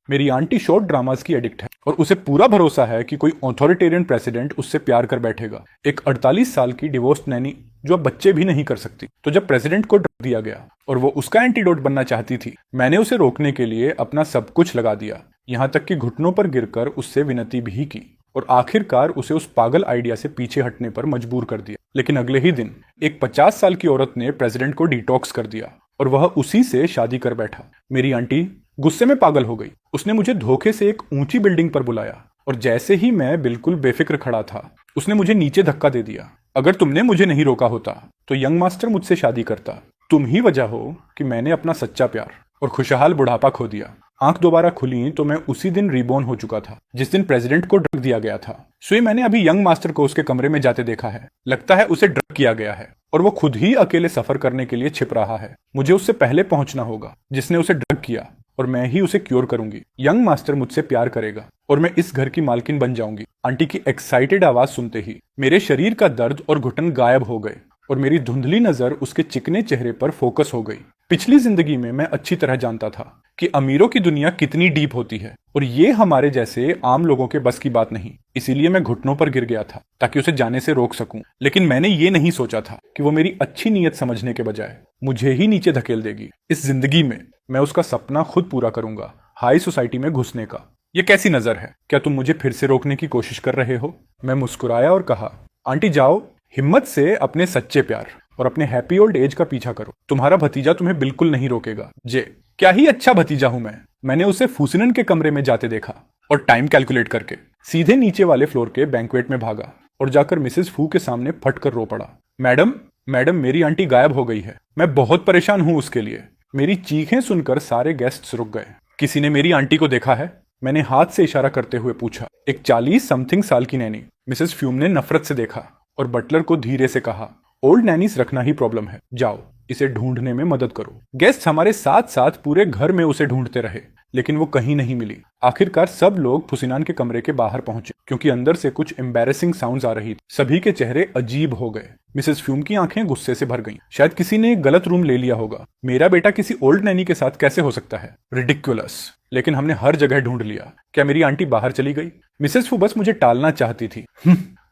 मेरी aunty short dramas की addict है और उसे पूरा भरोसा है कि कोई ऑथोरिटेरियन प्रेसिडेंट उससे प्यार कर बैठेगा। एक 48 साल की डिवोर्स्ड नैनी जो अब बच्चे भी नहीं कर सकती। तो जब प्रेसिडेंट को ड्रग दिया गया और वो उसका एंटीडोट बनना चाहती थी, मैंने उसे रोकने के लिए अपना सब कुछ लगा दिया, यहाँ तक कि घुटनों पर गिरकर उससे विनती भी की और आखिरकार उसे उस पागल आइडिया से पीछे हटने पर मजबूर कर दिया। लेकिन अगले ही दिन एक 50 साल की औरत ने प्रेसिडेंट को डिटॉक्स कर दिया और वह उसी से शादी कर बैठा। मेरी आंटी गुस्से में पागल हो गई। उसने मुझे धोखे से एक ऊंची बिल्डिंग पर बुलाया और जैसे ही मैं बिल्कुल बेफिक्र खड़ा था, उसने मुझे नीचे धक्का दे दिया। अगर तुमने मुझे नहीं रोका होता तो यंग मास्टर मुझसे शादी करता। तुम ही वजह हो कि मैंने अपना सच्चा प्यार और खुशहाल बुढ़ापा खो दिया। आंख दोबारा खुली तो मैं उसी दिन रिबॉर्न हो चुका था जिस दिन प्रेसिडेंट को ड्रग दिया गया था। सोई मैंने अभी यंग मास्टर को उसके कमरे में जाते देखा है। लगता है उसे ड्रग किया गया है और वो खुद ही अकेले सफर करने के लिए छिप रहा है। मुझे उससे पहले पहुंचना होगा जिसने उसे ड्रग किया और मैं ही उसे क्योर करूंगी। यंग मास्टर मुझसे प्यार करेगा और मैं इस घर की मालकिन बन जाऊंगी। आंटी की एक्साइटेड आवाज सुनते ही मेरे शरीर का दर्द और घुटन गायब हो गए और मेरी धुंधली नजर उसके चिकने चेहरे पर फोकस हो गई। पिछली जिंदगी में मैं अच्छी तरह जानता था कि अमीरों की दुनिया कितनी डीप होती है और ये हमारे जैसे आम लोगों के बस की बात नहीं। इसीलिए मैं घुटनों पर गिर गया था ताकि उसे जाने से रोक सकूं। लेकिन मैंने ये नहीं सोचा था कि वो मेरी अच्छी नीयत समझने के बजाय मुझे ही नीचे धकेल देगी। इस जिंदगी में मैं उसका सपना खुद पूरा करूंगा, हाई सोसाइटी में घुसने का। ये कैसी नजर है? क्या तुम मुझे फिर से रोकने की कोशिश कर रहे हो? मैं मुस्कुराया और कहा, आंटी जाओ, हिम्मत से अपने सच्चे प्यार और अपने हैप्पी ओल्ड एज का पीछा करो। तुम्हारा भतीजा तुम्हें बिल्कुल नहीं रोकेगा। जे क्या ही अच्छा भतीजा हूं मैं। मैंने उसे फूसिनन के कमरे में जाते देखा और टाइम कैलकुलेट करके सीधे नीचे वाले फ्लोर के बैंक्वेट में भागा और जाकर मिसेस फू के सामने फट कर रो पड़ा। मैडम मैडम मेरी आंटी गायब हो गई है। मैं बहुत परेशान हूं उसके लिए। मेरी चीखें सुनकर सारे गेस्ट्स रुक गए। किसी ने मेरी आंटी को देखा है? मैंने हाथ से इशारा करते हुए पूछा। एक 40 समथिंग साल की नैनी मिसेस फ्यूम ने नफरत से देखा और बटलर को धीरे से कहा, ओल्ड नैनीस रखना ही प्रॉब्लम है। जाओ इसे ढूंढने में मदद करो। गेस्ट हमारे साथ साथ पूरे घर में उसे ढूंढते रहे लेकिन वो कहीं नहीं मिली। आखिरकार सब लोग फुसिनान के कमरे के बाहर पहुंचे क्योंकि अंदर से कुछ एम्बैरेसिंग साउंड्स आ रही थी। सभी के चेहरे अजीब हो गए। मिसेस फ्यूम की आंखें गुस्से से भर गईं। शायद किसी ने एक गलत रूम ले लिया होगा। मेरा बेटा किसी ओल्ड नैनी के साथ कैसे हो सकता है? रिडिकुलस। लेकिन हमने हर जगह ढूंढ लिया। क्या मेरी आंटी बाहर चली गई? मिसेस फू बस मुझे टालना चाहती थी।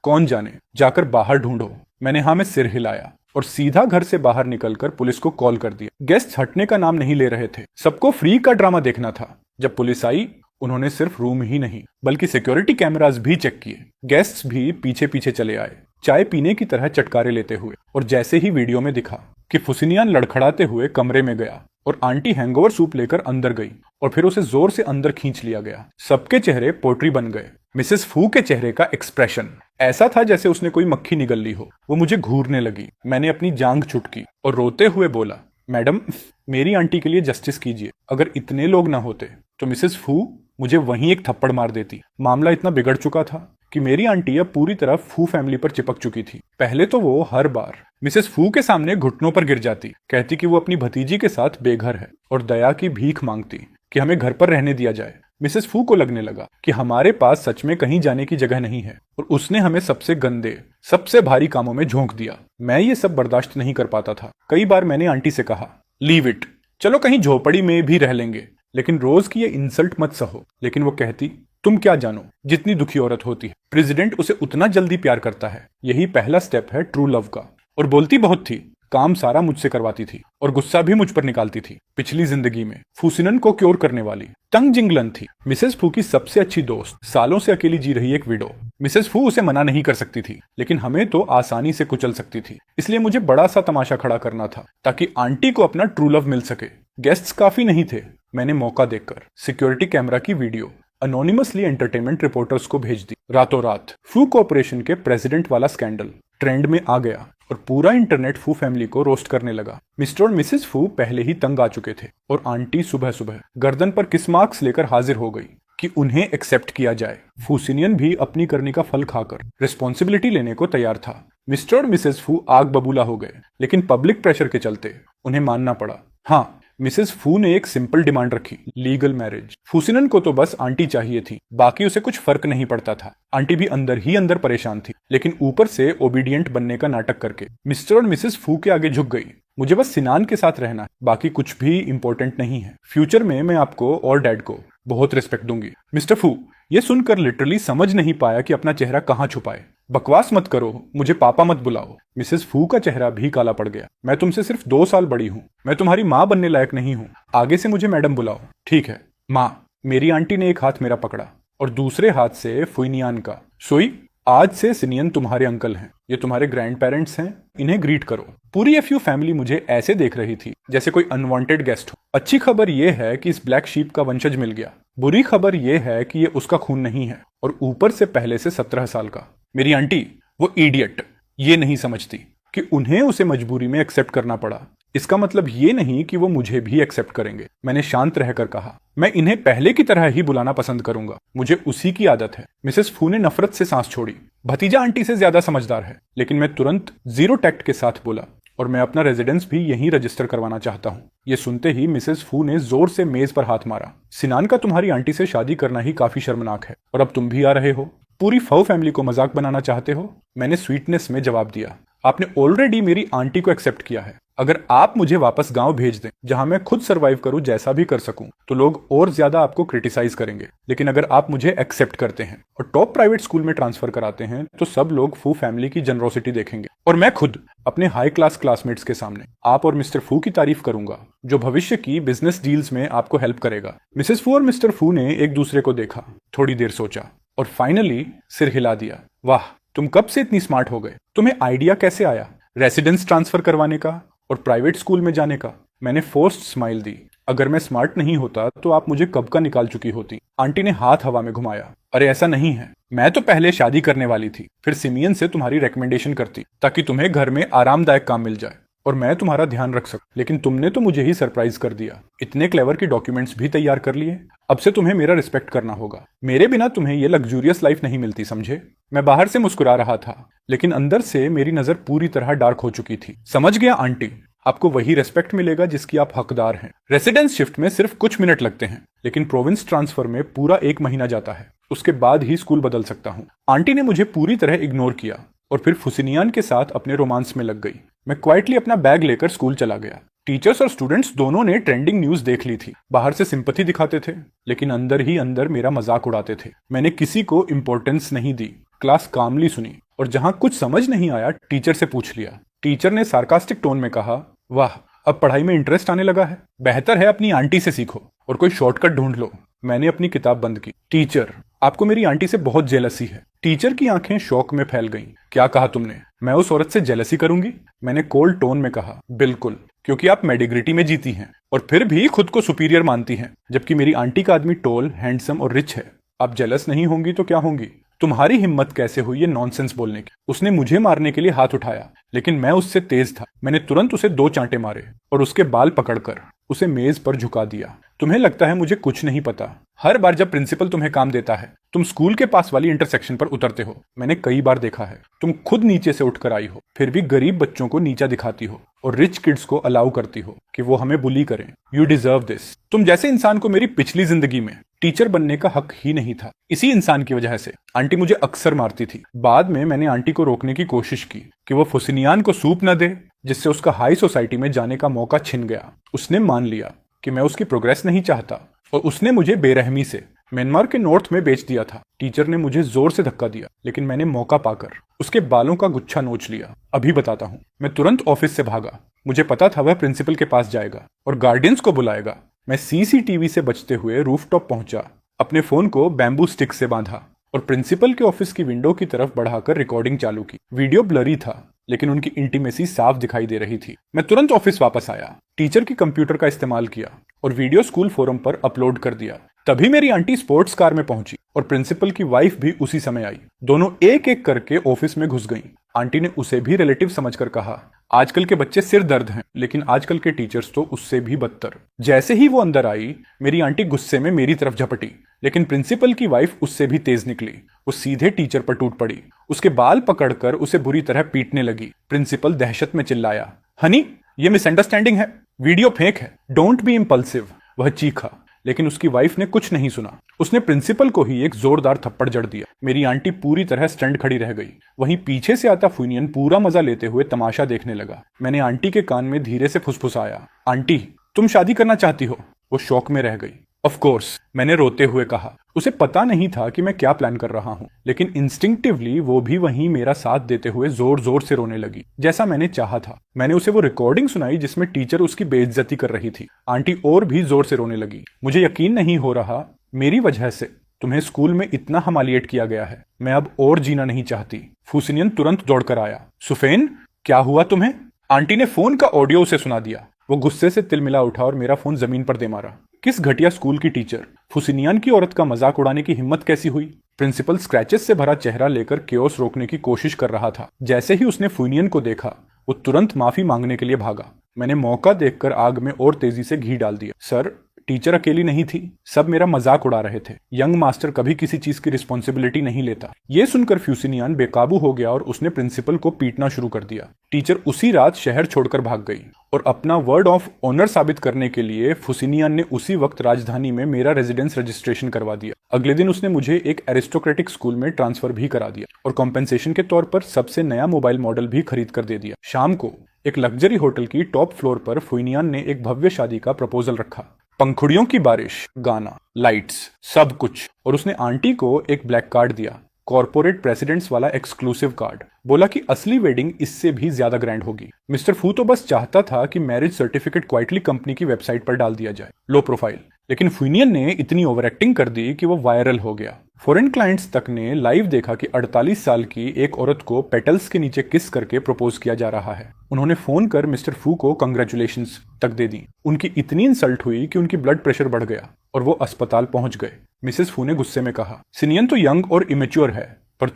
कौन जाने, जाकर बाहर ढूंढो। मैंने हाँ में सिर हिलाया और सीधा घर से बाहर निकलकर पुलिस को कॉल कर दिया। गेस्ट हटने का नाम नहीं ले रहे थे। सबको फ्री का ड्रामा देखना था। जब पुलिस आई उन्होंने सिर्फ रूम ही नहीं बल्कि सिक्योरिटी कैमरास भी चेक किए। गेस्ट्स भी पीछे पीछे चले आए, चाय पीने की तरह चटकारे लेते हुए। और जैसे ही वीडियो में दिखा कि फुसिनियान लड़खड़ाते हुए कमरे में गया और आंटी हैंगओवर सूप लेकर अंदर गई और फिर उसे जोर से अंदर खींच लिया गया, सबके चेहरे पोट्री बन गए। मिसेस फू के चेहरे का एक्सप्रेशन ऐसा था जैसे उसने कोई मक्खी निगल ली हो। वो मुझे घूरने लगी। मैंने अपनी जांघ छुटकी और रोते हुए बोला, मैडम मेरी आंटी के लिए जस्टिस कीजिए। अगर इतने लोग ना होते तो मिसेस फू मुझे वहीं एक थप्पड़ मार देती। मामला इतना बिगड़ चुका था कि मेरी आंटी अब पूरी तरह फू फैमिली पर चिपक चुकी थी। पहले तो वो हर बार मिसेस फू के सामने घुटनों पर गिर जाती, कहती कि वो अपनी भतीजी के साथ बेघर है और दया की भीख मांगती कि हमें घर पर रहने दिया जाए। मिसेस फू को लगने लगा कि हमारे पास सच में कहीं जाने की जगह नहीं है और उसने हमें सबसे गंदे, सबसे भारी कामों में झोंक दिया। मैं ये सब बर्दाश्त नहीं कर पाता था। कई बार मैंने आंटी से कहा, लीव इट, चलो कहीं झोपड़ी में भी रह लेंगे, लेकिन रोज की ये इंसल्ट मत सहो। लेकिन वो कहती, तुम क्या जानो जितनी दुखी औरत होती है प्रेसिडेंट उसे उतना जल्दी प्यार करता है। यही पहला स्टेप है ट्रू लव का। और बोलती बहुत थी, काम सारा मुझसे करवाती थी और गुस्सा भी मुझ पर निकालती थी। पिछली जिंदगी में फूसिनन को क्योर करने वाली तंग जिंगलन थी। मिसेस फू की सबसे अच्छी दोस्त, सालों से अकेली जी रही एक विडो। मिसेस फू उसे मना नहीं कर सकती थी लेकिन हमें तो आसानी से कुचल सकती थी। इसलिए मुझे बड़ा सा तमाशा खड़ा करना था ताकि आंटी को अपना ट्रू लव मिल सके। गेस्ट्स काफी नहीं थे। मैंने मौका देखकर सिक्योरिटी कैमरा की वीडियो अनोनिमसली एंटरटेनमेंट रिपोर्टर्स को भेज दी। रातों रात फू कॉर्पोरेशन के प्रेसिडेंट वाला स्कैंडल ट्रेंड में आ गया और पूरा इंटरनेट फू फैमिली को रोस्ट करने लगा। मिस्टर और मिसेस फू पहले ही तंग आ चुके थे और आंटी सुबह सुबह गर्दन पर किस मार्क्स लेकर हाजिर हो गई कि उन्हें एक्सेप्ट किया जाए। फूसिनियन भी अपनी करनी का फल खाकर रिस्पॉन्सिबिलिटी लेने को तैयार था। मिस्टर और मिसेस फू आग बबूला हो गए लेकिन पब्लिक प्रेशर के चलते उन्हें मानना पड़ा। हाँ, मिसेस फू ने एक सिंपल डिमांड रखी, लीगल मैरिज। फूसिनन को तो बस आंटी चाहिए थी, बाकी उसे कुछ फर्क नहीं पड़ता था। आंटी भी अंदर ही अंदर परेशान थी लेकिन ऊपर से ओबीडियंट बनने का नाटक करके मिस्टर और मिसेस फू के आगे झुक गई। मुझे बस सिनान के साथ रहना है, बाकी कुछ भी इंपॉर्टेंट नहीं है। फ्यूचर में मैं आपको और डैड को बहुत रिस्पेक्ट दूंगी। मिस्टर फू ये सुनकर लिटरली समझ नहीं पाया कि अपना चेहरा कहाँ छुपाए। बकवास मत करो, मुझे पापा मत बुलाओ। मिसेस फू का चेहरा भी काला पड़ गया। मैं तुमसे सिर्फ 2 साल बड़ी हूँ, मैं तुम्हारी माँ बनने लायक नहीं हूँ, आगे से मुझे मैडम बुलाओ। ठीक है माँ। मेरी आंटी ने एक हाथ मेरा पकड़ा और दूसरे हाथ से फुइनियान का। सोई आज से सिनियन तुम्हारे अंकल हैं, ये तुम्हारे ग्रैंड पेरेंट्स हैं, इन्हें ग्रीट करो। पूरी एफयू फैमिली मुझे ऐसे देख रही थी जैसे कोई अनवांटेड गेस्ट हो। अच्छी खबर यह है कि इस ब्लैक शीप का वंशज मिल गया। बुरी खबर यह है कि ये उसका खून नहीं है और ऊपर से पहले से 17 साल का। मेरी आंटी वो इडियट ये नहीं समझती कि उन्हें उसे मजबूरी में एक्सेप्ट करना पड़ा। इसका मतलब ये नहीं कि वो मुझे भी एक्सेप्ट करेंगे। मैंने शांत रहकर कहा, मैं इन्हें पहले की तरह ही बुलाना पसंद करूंगा, मुझे उसी की आदत है। मिसेस फू ने नफरत से सांस छोड़ी। भतीजा आंटी से ज्यादा समझदार है। लेकिन मैं तुरंत जीरो टैक्ट के साथ बोला, और मैं अपना रेजिडेंस भी यहीं रजिस्टर करवाना चाहता हूँ। ये सुनते ही मिसेस फू ने जोर से मेज पर हाथ मारा। सिनान का तुम्हारी आंटी से शादी करना ही काफी शर्मनाक है, और अब तुम भी आ रहे हो। पूरी फौ फैमिली को मजाक बनाना चाहते हो? मैंने स्वीटनेस में जवाब दिया, आपने ऑलरेडी मेरी आंटी को एक्सेप्ट किया है। अगर आप मुझे वापस गांव भेज दें जहां मैं खुद सरवाइव करूं, जैसा भी कर सकूं, तो लोग और ज्यादा आपको क्रिटिसाइज करेंगे। लेकिन अगर आप मुझे एक्सेप्ट करते हैं और टॉप प्राइवेट स्कूल में ट्रांसफर कराते हैं, तो सब लोग फू फैमिली की जनरोसिटी देखेंगे, और मैं खुद अपने हाई क्लास क्लासमेट्स के सामने आप और मिस्टर फू की तारीफ करूंगा, जो भविष्य की बिजनेस डील्स में आपको हेल्प करेगा। मिसेस फू और मिस्टर फू ने एक दूसरे को देखा, थोड़ी देर सोचा और फाइनली सिर हिला दिया। वाह, तुम कब से इतनी स्मार्ट हो गए? तुम्हें आइडिया कैसे आया रेसिडेंस ट्रांसफर करवाने का और प्राइवेट स्कूल में जाने का? मैंने फोर्स्ड स्माइल दी। अगर मैं स्मार्ट नहीं होता तो आप मुझे कब का निकाल चुकी होती। आंटी ने हाथ हवा में घुमाया। अरे ऐसा नहीं है, मैं तो पहले शादी करने वाली थी, फिर सिमियन से तुम्हारी रिकमेंडेशन करती ताकि तुम्हें घर में आरामदायक काम मिल जाए और मैं तुम्हारा ध्यान रख सकूं। लेकिन तुमने तो मुझे ही सरप्राइज कर दिया। इतने क्लेवर की डॉक्यूमेंट्स भी तैयार कर लिए। अब से तुम्हें मेरा रिस्पेक्ट करना होगा। मेरे बिना तुम्हें ये लग्जूरियस लाइफ नहीं मिलती, समझे? मैं बाहर से मुस्कुरा रहा था, लेकिन अंदर से मेरी नजर पूरी तरह डार्क हो चुकी थी। समझ गया आंटी, आपको वही रेस्पेक्ट मिलेगा जिसकी आप हकदार हैं। रेसिडेंस शिफ्ट में सिर्फ कुछ मिनट लगते हैं, लेकिन प्रोविंस ट्रांसफर में पूरा 1 महीना जाता है। उसके बाद ही स्कूल बदल सकता हूँ। आंटी ने मुझे पूरी तरह इग्नोर किया और फिर फुसिनियान के साथ अपने रोमांस में लग गई। मैं क्वाइटली अपना बैग लेकर स्कूल चला गया। टीचर्स और स्टूडेंट्स दोनों ने ट्रेंडिंग न्यूज देख ली थी। बाहर से सिंपैथी दिखाते थे, लेकिन अंदर ही अंदर मेरा मजाक उड़ाते थे। मैंने किसी को इंपॉर्टेंस नहीं दी। क्लास कामली सुनी और जहां कुछ समझ नहीं आया टीचर से पूछ लिया। टीचर ने सार्कास्टिक टोन में कहा, वाह, अब पढ़ाई में इंटरेस्ट आने लगा है। बेहतर है अपनी आंटी से सीखो और कोई शॉर्टकट ढूंढ लो। मैंने अपनी किताब बंद की। टीचर, आपको मेरी आंटी से बहुत जेलसी है। टीचर की आंखें शौक में फैल गईं। क्या कहा तुमने? मैं उस औरत से जेलसी करूंगी? मैंने कोल्ड टोन में कहा, बिल्कुल, क्योंकि आप मेडिग्रिटी में जीती हैं और फिर भी खुद को सुपीरियर मानती हैं, जबकि मेरी आंटी का आदमी टॉल, हैंडसम और रिच है। आप जेलस नहीं होंगी तो क्या होंगी? तुम्हारी हिम्मत कैसे हुई ये नॉनसेंस बोलने की? उसने मुझे मारने के लिए हाथ उठाया, लेकिन मैं उससे तेज था। मैंने तुरंत उसे 2 चांटे मारे और उसके बाल पकड़कर उसे मेज पर झुका दिया। तुम्हें लगता है मुझे कुछ नहीं पता? हर बार जब प्रिंसिपल तुम्हें काम देता है, तुम स्कूल के पास वाली इंटरसेक्शन पर उतरते हो। मैंने कई बार देखा है। तुम खुद नीचे से उठकर आई हो, फिर भी गरीब बच्चों को नीचा दिखाती हो और रिच किड्स को अलाउ करती हो कि वो हमें बुली करें। You deserve this. तुम जैसे इंसान को मेरी पिछली जिंदगी में टीचर बनने का हक ही नहीं था। इसी इंसान की वजह से आंटी मुझे अक्सर मारती थी। बाद में मैंने आंटी को रोकने की कोशिश की कि वो फुसिनियान को सूप न दे, जिससे उसका हाई सोसाइटी में जाने का मौका छिन गया। उसने मान लिया कि मैं उसकी प्रोग्रेस नहीं चाहता और उसने मुझे बेरहमी से म्यांमार के नॉर्थ में बेच दिया था। टीचर ने मुझे जोर से धक्का दिया, लेकिन मैंने मौका पाकर उसके बालों का गुच्छा नोच लिया। अभी बताता हूँ। मैं तुरंत ऑफिस से भागा। मुझे पता था वह प्रिंसिपल के पास जाएगा और गार्डियंस को बुलाएगा। मैं सीसीटीवी से बचते हुए रूफटॉप पहुंचा, अपने फोन को बैम्बू स्टिक से बांधा और प्रिंसिपल के ऑफिस की विंडो की तरफ बढ़ाकर रिकॉर्डिंग चालू की। वीडियो ब्लरी था, लेकिन उनकी इंटीमेसी साफ दिखाई दे रही थी। मैं तुरंत ऑफिस वापस आया, टीचर की कंप्यूटर का इस्तेमाल किया और वीडियो स्कूल फोरम पर अपलोड कर दिया। तभी मेरी आंटी स्पोर्ट्स कार में पहुंची और प्रिंसिपल की वाइफ भी उसी समय आई। दोनों एक एक करके ऑफिस में घुस गईं। आंटी ने उसे भी रिलेटिव समझकर कहा, आजकल के बच्चे सिर दर्द हैं, लेकिन आजकल के टीचर्स तो उससे भी बदतर। जैसे ही वो अंदर आई, मेरी आंटी गुस्से में मेरी तरफ झपटी, लेकिन प्रिंसिपल की वाइफ उससे भी तेज निकली। वो सीधे टीचर पर टूट पड़ी, उसके बाल पकड़कर उसे बुरी तरह पीटने लगी। प्रिंसिपल दहशत में चिल्लाया, हनी, ये मिसअंडरस्टैंडिंग है, वीडियो फेक है, डोंट बी इम्पल्सिव। वह चीखा, लेकिन उसकी वाइफ ने कुछ नहीं सुना। उसने प्रिंसिपल को ही एक जोरदार थप्पड़ जड़ दिया। मेरी आंटी पूरी तरह स्टंट खड़ी रह गई। वहीं पीछे से आता फुनियन पूरा मजा लेते हुए तमाशा देखने लगा। मैंने आंटी के कान में धीरे से फुसफुसाया, आंटी, तुम शादी करना चाहती हो? वो शौक में रह गई। ऑफ कोर्स, मैंने रोते हुए कहा। उसे पता नहीं था कि मैं क्या प्लान कर रहा हूँ, लेकिन इंस्टिंक्टिवली वो भी वहीं मेरा साथ देते हुए जोर जोर से रोने लगी, जैसा मैंने चाहा था। मैंने उसे वो रिकॉर्डिंग सुनाई जिसमें टीचर उसकी बेइज्जती कर रही थी। आंटी और भी जोर से रोने लगी। मुझे यकीन नहीं हो रहा, मेरी वजह से तुम्हें स्कूल में इतना हमालिएट किया गया है। मैं अब और जीना नहीं चाहती। फूसिनियन तुरंत दौड़कर आया। सुफेन, क्या हुआ तुम्हें? आंटी ने फोन का ऑडियो उसे सुना दिया। वो गुस्से से तिलमिला उठा और मेरा फोन जमीन पर दे मारा। किस घटिया स्कूल की टीचर! फुसिनियान की औरत का मजाक उड़ाने की हिम्मत कैसी हुई? प्रिंसिपल स्क्रैचेस से भरा चेहरा लेकर केओस रोकने की कोशिश कर रहा था। जैसे ही उसने फुनियन को देखा, वो तुरंत माफी मांगने के लिए भागा। मैंने मौका देखकर आग में और तेजी से घी डाल दिया। सर, टीचर अकेली नहीं थी, सब मेरा मजाक उड़ा रहे थे। यंग मास्टर कभी किसी चीज की रिस्पॉन्सिबिलिटी नहीं लेता। ये सुनकर फ्यूसिनियन बेकाबू हो गया और उसने प्रिंसिपल को पीटना शुरू कर दिया। टीचर उसी रात शहर छोड़कर भाग गई और अपना वर्ड ऑफ ऑनर साबित करने के लिए फुसिनियन ने उसी वक्त राजधानी में मेरा रेजिडेंस रजिस्ट्रेशन करवा दिया। अगले दिन उसने मुझे एक एरिस्टोक्रेटिक स्कूल में ट्रांसफर भी करा दिया और कॉम्पेंसेशन के तौर पर सबसे नया मोबाइल मॉडल भी खरीद कर दे दिया। शाम को एक लग्जरी होटल की टॉप फ्लोर पर फुइनियन ने एक भव्य शादी का प्रपोजल रखा। पंखुड़ियों की बारिश, गाना, लाइट्स, सब कुछ। और उसने आंटी को एक ब्लैक कार्ड दिया, कॉर्पोरेट प्रेसिडेंट्स वाला एक्सक्लूसिव कार्ड। बोला कि असली वेडिंग इससे भी ज्यादा ग्रैंड होगी। मिस्टर फू तो बस चाहता था कि मैरिज सर्टिफिकेट क्वाइटली कंपनी की वेबसाइट पर डाल दिया जाए, लो प्रोफाइल। लेकिन फुइनियन ने इतनी ओवर एक्टिंग कर दी कि वो वायरल हो गया। फॉरेन क्लाइंट्स तक ने लाइव देखा कि 48 साल की एक औरत को पेटल्स के नीचे किस करके प्रपोज किया जा रहा है। उन्होंने फोन कर मिस्टर फू को कंग्रेचुलेशंस तक दे दी। उनकी इतनी इंसल्ट हुई कि उनकी ब्लड प्रेशर बढ़ गया और वो अस्पताल पहुंच गए। मिसेस फू ने गुस्से में कहा, सिनियन तो यंग और इमेच्योर है, पर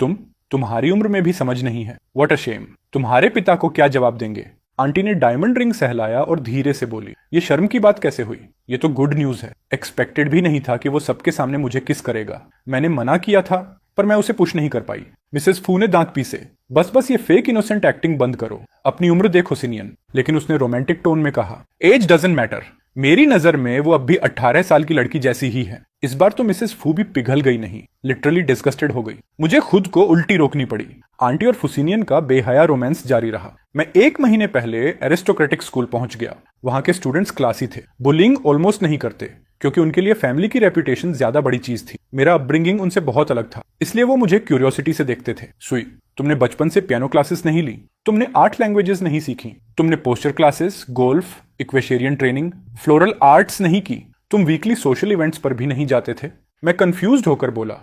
तुम्हारी उम्र में भी समझ नहीं है। What a shame. तुम्हारे पिता को क्या जवाब देंगे? आंटी ने डायमंड रिंग सहलाया और धीरे से बोली, ये शर्म की बात कैसे हुई? ये तो गुड न्यूज है। एक्सपेक्टेड भी नहीं था कि वो सबके सामने मुझे किस करेगा। मैंने मना किया था, पर मैं उसे पुश नहीं कर पाई। मिसेस फू ने दांत पीसे। बस ये फेक इनोसेंट एक्टिंग बंद करो, अपनी उम्र देखो सिनियन। लेकिन उसने रोमांटिक टोन में कहा, एज डजंट मैटर। मेरी नजर में वो अब भी 18 साल की लड़की जैसी ही है। इस बार तो मिसेस फू भी पिघल गई नहीं, लिटरली डिस्गस्टेड हो गई। मुझे खुद को उल्टी रोकनी पड़ी। आंटी और फुसिनियन का बेहया रोमांस जारी रहा। मैं 1 महीने पहले एरिस्टोक्रेटिक स्कूल पहुंच गया। वहां के स्टूडेंट्स क्लासी थे, बुलिंग ऑलमोस्ट नहीं करते, क्योंकि उनके लिए फैमिली की रेपुटेशन ज्यादा बड़ी चीज थी। मेरा अपब्रिंगिंग उनसे बहुत अलग था, इसलिए वो मुझे क्यूरियोसिटी से देखते थे। सुई, तुमने बचपन से पियानो क्लासेस नहीं ली? तुमने 8 लैंग्वेजेस नहीं सीखी? तुमने poster classes, golf, equestrian training, floral arts नहीं की? तुम वीकली सोशल इवेंट्स पर भी नहीं जाते थे? मैं कंफ्यूज्ड होकर बोला,